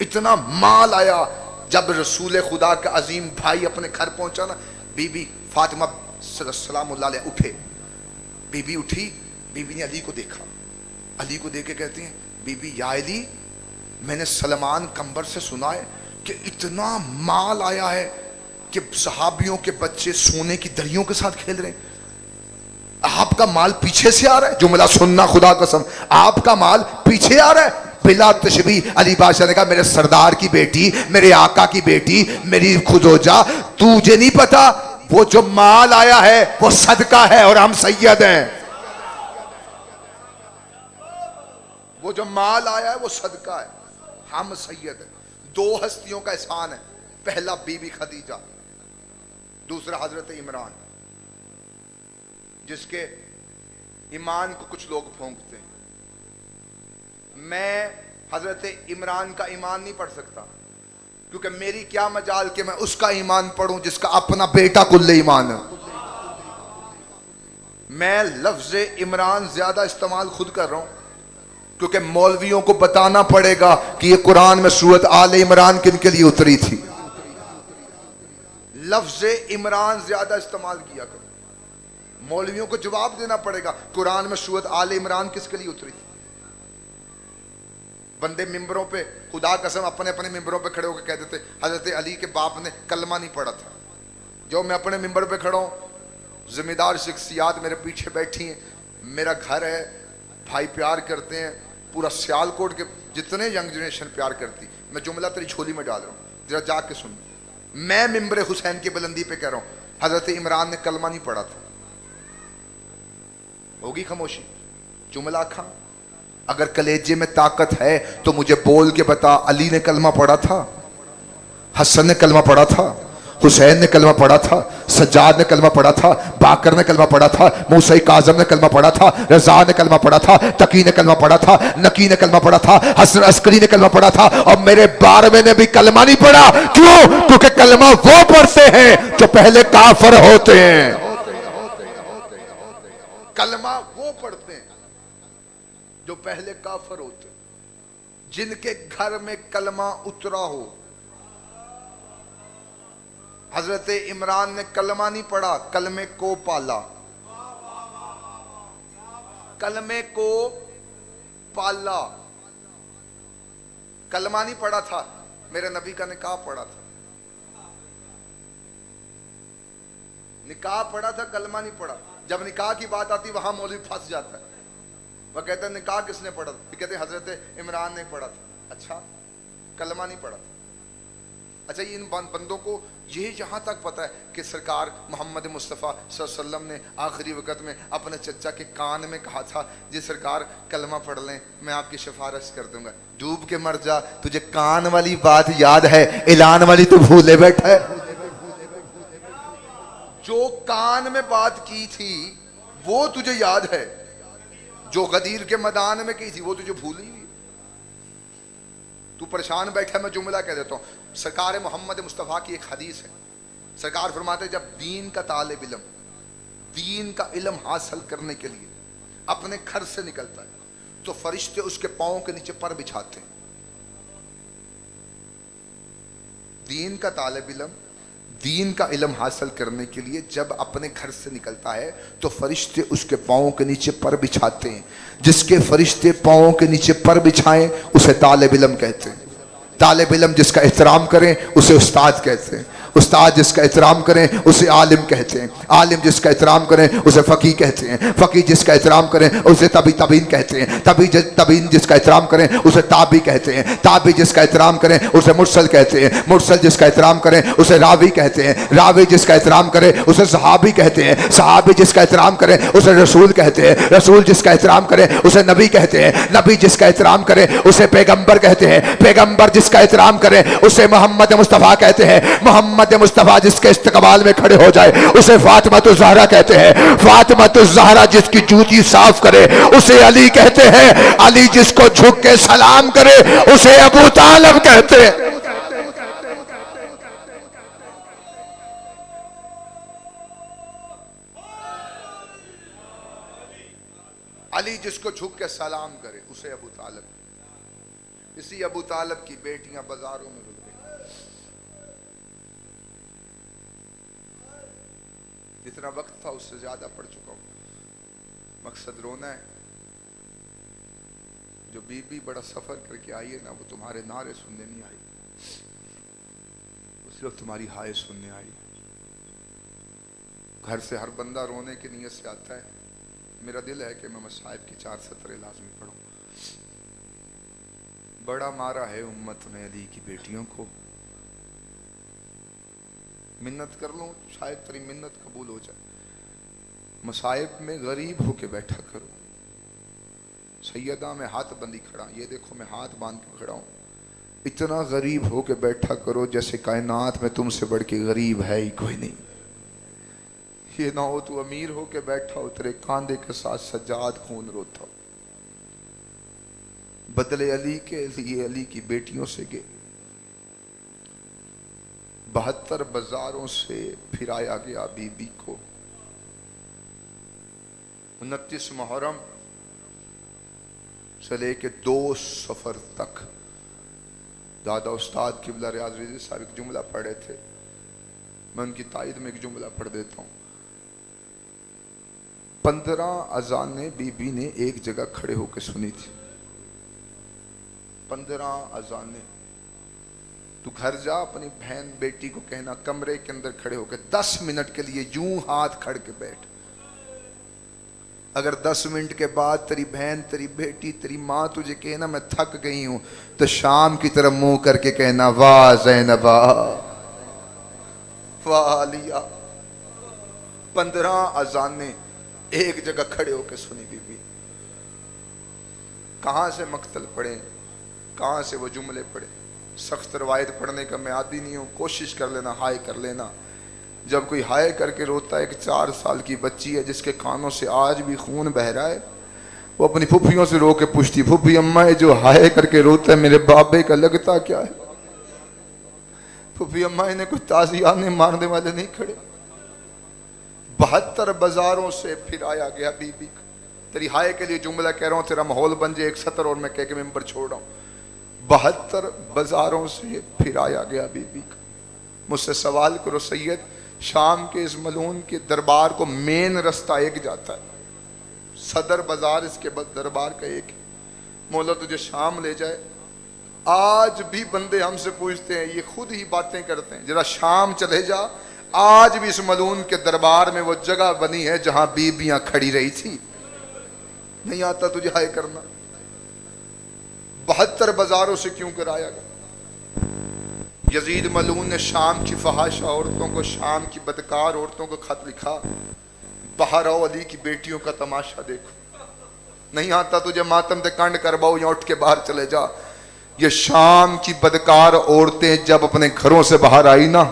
اتنا مال آیا. جب رسول خدا کا عظیم بھائی اپنے گھر پہنچا نا, بی بی فاطمہ سلام اللہ علیہ اٹھے, بی بی اٹھی, بی بی نے علی کو دیکھا, علی کو دیکھ کے کہتی ہیں بی بی یا علی, میں نے سلمان کمبر سے سنا ہے کہ اتنا مال آیا ہے کہ صحابیوں کے بچے سونے کی دریوں کے ساتھ کھیل رہے ہیں, آپ کا مال پیچھے سے آ رہا ہے. جملہ سننا خدا قسم, آپ کا مال پیچھے آ رہا ہے. بلا تشبیہ علی بادشاہ نے کہا میرے سردار کی بیٹی, میرے آقا کی بیٹی, میری خدوجہ, تجھے نہیں پتا وہ جو مال آیا ہے وہ صدقہ ہے اور ہم سید ہیں. وہ جو مال آیا ہے وہ صدقہ ہے, ہم سید ہیں. دو ہستیوں کا احسان ہے, پہلا بی بی خدیجہ, دوسرا حضرت عمران, جس کے ایمان کو کچھ لوگ پھونکتے ہیں. میں حضرت عمران کا ایمان نہیں پڑھ سکتا, کیونکہ میری کیا مجال کہ میں اس کا ایمان پڑھوں جس کا اپنا بیٹا کل ایمان ہے. میں لفظ عمران زیادہ استعمال خود کر رہا ہوں کیونکہ مولویوں کو بتانا پڑے گا کہ یہ قرآن میں سورۃ آل عمران کن کے لیے اتری تھی. لفظ عمران زیادہ استعمال کیا کرو, مولویوں کو جواب دینا پڑے گا قرآن میں سورۃ آل عمران کس کے لیے اتری تھی. بندے ممبروں پہ خدا قسم اپنے اپنے ممبروں پہ کھڑے ہو کے کہہ دیتے حضرت علی کے باپ نے کلمہ نہیں پڑھا تھا. جو میں اپنے ممبر پہ کھڑا ہوں, ذمہ دار شخصیات میرے پیچھے بیٹھی ہیں, میرا گھر ہے, بھائی پیار کرتے ہیں, پورا سیال کوٹ کے جتنے ینگ جنریشن پیار کرتی. میں جملہ تیری جھولی میں ڈال رہا ہوں, ذرا جا کے سن. میں ممبر حسین کی بلندی پہ کہہ رہا ہوں حضرت عمران نے کلمہ نہیں پڑھا تھا. ہوگی خاموشی, جملہ کھا. اگر کلیجے میں طاقت ہے تو مجھے بول کے بتا, علی نے کلمہ پڑھا تھا, حسن نے کلمہ پڑھا تھا, حسین نے کلمہ پڑھا تھا, سجاد نے کلمہ پڑھا تھا, باکر نے کلمہ پڑھا تھا, موسیٰ کاظم نے کلمہ پڑھا تھا, رضا نے کلمہ پڑھا تھا, تقی نے کلمہ پڑھا تھا, نقی نے کلمہ پڑھا تھا, حسن عسکری نے کلمہ پڑھا تھا, اور میرے 12ویں نے بھی کلمہ نہیں پڑھا. کیوں؟ کیونکہ کلمہ وہ پڑھتے ہیں جو پہلے کافر ہوتے ہیں. کلمہ وہ پڑھتے ہیں جو پہلے کافر ہوتے ہیں. جن کے گھر میں کلمہ اترا ہو. حضرت عمران نے کلمہ نہیں پڑھا, کلمے کو پالا, کلمے کو پالا. کلمہ نہیں پڑھا تھا, میرے نبی کا نکاح پڑھا تھا. نکاح پڑھا تھا, کلمہ نہیں پڑھا. جب نکاح کی بات آتی وہاں مولوی پھنس جاتا ہے. وہ کہتے ہیں نکاح کس نے پڑھا تھا؟ کہتے ہیں حضرت عمران نے پڑھا تھا. اچھا, کلمہ نہیں پڑھا تھا. اچھا, یہ ان بندوں کو یہ یہاں تک پتہ ہے کہ سرکار محمد مصطفیٰ صلی اللہ علیہ وسلم نے آخری وقت میں اپنے چچا کے کان میں کہا تھا جی سرکار کلمہ پڑھ لیں, میں آپ کی سفارش کر دوں گا. ڈوب کے مر جا, تجھے کان والی بات یاد ہے, اعلان والی تو بھولے بیٹھا ہے. جو کان میں بات کی تھی وہ تجھے یاد ہے, جو غدیر کے میدان میں کی تھی وہ تجھے بھولی ہوئی. تو پریشان بیٹھا. میں جملہ کہہ دیتا ہوں. سرکار محمد مصطفیٰ کی ایک حدیث ہے, سرکار فرماتے ہیں جب دین کا طالب علم دین کا علم حاصل کرنے کے لیے اپنے گھر سے نکلتا ہے تو فرشتے اس کے پاؤں کے نیچے پر بچھاتے ہیں. دین کا طالب علم دین کا علم حاصل کرنے کے لیے جب اپنے گھر سے نکلتا ہے تو فرشتے اس کے پاؤں کے نیچے پر بچھاتے ہیں. جس کے فرشتے پاؤں کے نیچے پر بچھائیں اسے طالب علم کہتے ہیں. طالب علم جس کا احترام کریں اسے استاد کہتے ہیں. استاد جس کا احترام کریں اسے عالم کہتے ہیں. عالم جس کا احترام کریں اسے فقیہ کہتے ہیں. فقیہ جس کا احترام کریں اسے تابعین کہتے ہیں. تابعین جس کا احترام کریں اسے تابعی کہتے ہیں. تابعی جس کا احترام کریں اسے مرسل کہتے ہیں. مرسل جس کا احترام کریں اسے راوی کہتے ہیں. راوی جس کا احترام کریں اسے صحابی کہتے ہیں. صحابی جس کا احترام کریں اسے رسول کہتے ہیں. رسول جس کا احترام کریں اسے نبی کہتے ہیں. نبی جس کا احترام کریں اسے پیغمبر کہتے ہیں. پیغمبر جس کا احترام کریں اسے محمد مصطفیٰ کہتے ہیں. محمد مصطفیٰ جس کے استقبال میں کھڑے ہو جائے اسے فاطمہ الزہرا کہتے ہیں. فاطمہ الزہرا جس کی جوتی صاف کرے اسے علی کہتے ہیں. علی جس کو جھک کے سلام کرے اسے ابو طالب کہتے ہیں. علی جس کو جھک کے سلام کرے اسے ابو طالب. اسی ابو طالب کی بیٹیاں بازاروں میں رل گئی. جتنا وقت تھا اس سے زیادہ پڑ چکا ہوں. مقصد رونا ہے. جو بی بی بڑا سفر کر کے آئی ہے نا، وہ تمہارے نعرے سننے نہیں آئی، وہ صرف تمہاری ہائے سننے آئی. گھر سے ہر بندہ رونے کی نیت سے آتا ہے. میرا دل ہے کہ میں مصائب کی 4 سطریں لازمی پڑھوں. بڑا مارا ہے امت نے علی کی بیٹیوں کو. منت کر لوں شاید تیری منت قبول ہو جائے. مصائب میں غریب ہو کے بیٹھا کرو. سیدہ میں ہاتھ بندی کھڑا، یہ دیکھو میں ہاتھ باندھ کے کھڑا ہوں. اتنا غریب ہو کے بیٹھا کرو جیسے کائنات میں تم سے بڑھ کے غریب ہے ہی کوئی نہیں. یہ نہ ہو تو امیر ہو کے بیٹھا ہو، تیرے کاندھے کے ساتھ سجاد خون روتا ہو. بدلے علی کے لیے علی کی بیٹیوں سے گئے. 72 بازاروں سے پھرایا گیا بی بی کو. 29 محرم سے لے کے 2 سفر تک دادا استاد قبلہ ریاض رضوی صاحب ایک جملہ پڑھے تھے. میں ان کی تائید میں ایک جملہ پڑھ دیتا ہوں. 15 اذانیں بی بی نے ایک جگہ کھڑے ہو کے سنی تھی. 15 اذانیں. تو گھر جا اپنی بہن بیٹی کو کہنا کمرے کے اندر کھڑے ہو کے 10 منٹ کے لیے یوں ہاتھ کھڑ کے بیٹھ. اگر 10 منٹ کے بعد تیری بہن، تیری بیٹی، تیری ماں تجھے کہنا میں تھک گئی ہوں، تو شام کی طرف منہ کر کے کہنا واہ زینبا واہ علیہ. 15 اذانیں ایک جگہ کھڑے ہو کے سنی بی بی. کہاں سے مقتل پڑھیں، کہاں سے وہ جملے پڑھیں. سخت روایت پڑھنے کا میں عادی نہیں ہوں. کوشش کر لینا ہائے کر لینا. جب کوئی ہائے کر کے روتا ہے، ایک 4 سال کی بچی ہے جس کے کانوں سے آج بھی خون بہ رہا ہے، وہ اپنی پھپھیوں سے رو کے پوچھتی پھپھی اماں جو ہائے کر کے روتا ہے میرے بابے کا لگتا کیا ہے؟ پھپھی اماں انہیں کوئی تازیانے مارنے والے نہیں کھڑے. 72 بازاروں سے پھر آیا گیا بی بی. تیری ہائے کے لیے جملہ کہہ رہا ہوں، تیرا ماحول بن جائے 1 سطر اور میں کہہ کے ممبر چھوڑ رہا ہوں. 72 بازاروں سے پھر آیا گیا بی بی. مجھ سے سوال کرو سید، شام کے اس ملعون کے دربار کو مین رستہ ایک جاتا ہے، صدر بازار اس کے بعد دربار کا ایک ہے. مولا تجھے شام لے جائے. آج بھی بندے ہم سے پوچھتے ہیں، یہ خود ہی باتیں کرتے ہیں، ذرا شام چلے جا. آج بھی اس ملعون کے دربار میں وہ جگہ بنی ہے جہاں بیبیاں کھڑی رہی تھی. نہیں آتا تجھے ہائے کرنا. 72 بازاروں سے کیوں کرایا گیا؟ یزید ملعون نے شام کی فحاشہ عورتوں کو، شام کی بدکار عورتوں کو خط لکھا، باہر آؤ علی کی بیٹیوں کا تماشا دیکھو. نہیں آتا تجھے ماتم تے کنڈ کر باؤ یا اٹھ کے باہر چلے جا. یہ شام کی بدکار عورتیں جب اپنے گھروں سے باہر آئی نا،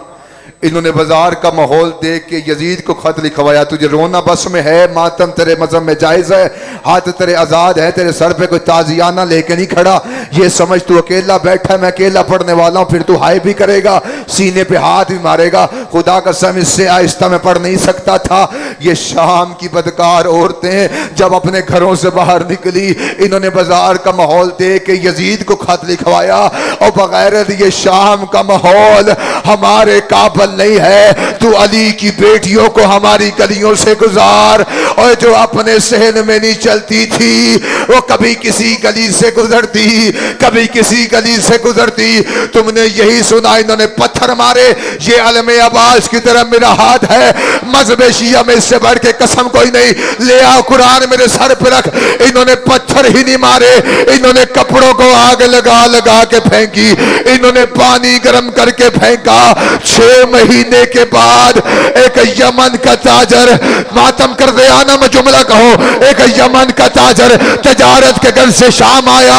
انہوں نے بازار کا ماحول دیکھ کے یزید کو خط لکھوایا، تجھے رونا بس میں ہے، ماتم تیرے مذہب میں جائز ہے، ہاتھ تیرے آزاد ہے، تیرے سر پہ کوئی تعزیانہ لے کے نہیں کھڑا. یہ سمجھ تو اکیلا بیٹھا ہے، میں اکیلا پڑھنے والا ہوں، پھر تو ہائے بھی کرے گا، سینے پہ ہاتھ بھی مارے گا. خدا کا قسم اس سے آہستہ میں پڑھ نہیں سکتا تھا. یہ شام کی بدکار عورتیں جب اپنے گھروں سے باہر نکلی، انہوں نے بازار کا ماحول دیکھ کے یزید کو خط لکھوایا، اور بغیر یہ شام کا ماحول ہمارے قابل نہیں ہے، تو علی کی بیٹیوں کو ہماری گلیوں سے گزار. اور جو اپنے صحن میں نہیں چلتی تھی وہ کبھی کسی گلی سے گزرتی، کبھی کسی گلی سے گزرتی. تم نے یہی سنا انہوں نے پتھر مارے. یہ علم عباس کی طرف میرا ہاتھ ہے، مذہب شیعہ میں اس سے بڑھ کے قسم کوئی نہیں. لے آؤ قرآن میرے سر پہ رکھ. انہوں نے پتھر ہی نہیں مارے، انہوں نے کپڑوں کو آگ لگا لگا کے پھینکی، انہوں نے پانی گرم کر کے پھینکا. 6 مہینے کے بعد ایک یمن کا تاجر، ماتم کر دے آنا میں جملہ کہو، ایک یمن کا تاجر تجارت کے گھر سے شام آیا.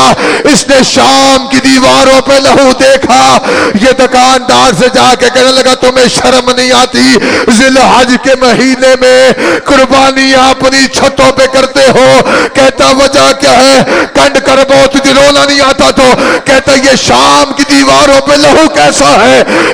اس نے شام کی دیواروں پہ لہو دیکھا. یہ دکاندار سے جا کے کہنے لگا تمہیں شرم نہیں آتی؟ ذی الحج کے مہینے میں قربانیاں اپنی چھتوں پہ کرتے ہو. کہتا وجہ کیا ہے؟ کنڈ کر بو تجھے رونا نہیں آتا تو؟ کہتا یہ شام کی دیواروں پہ لہو کیسا ہے؟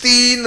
3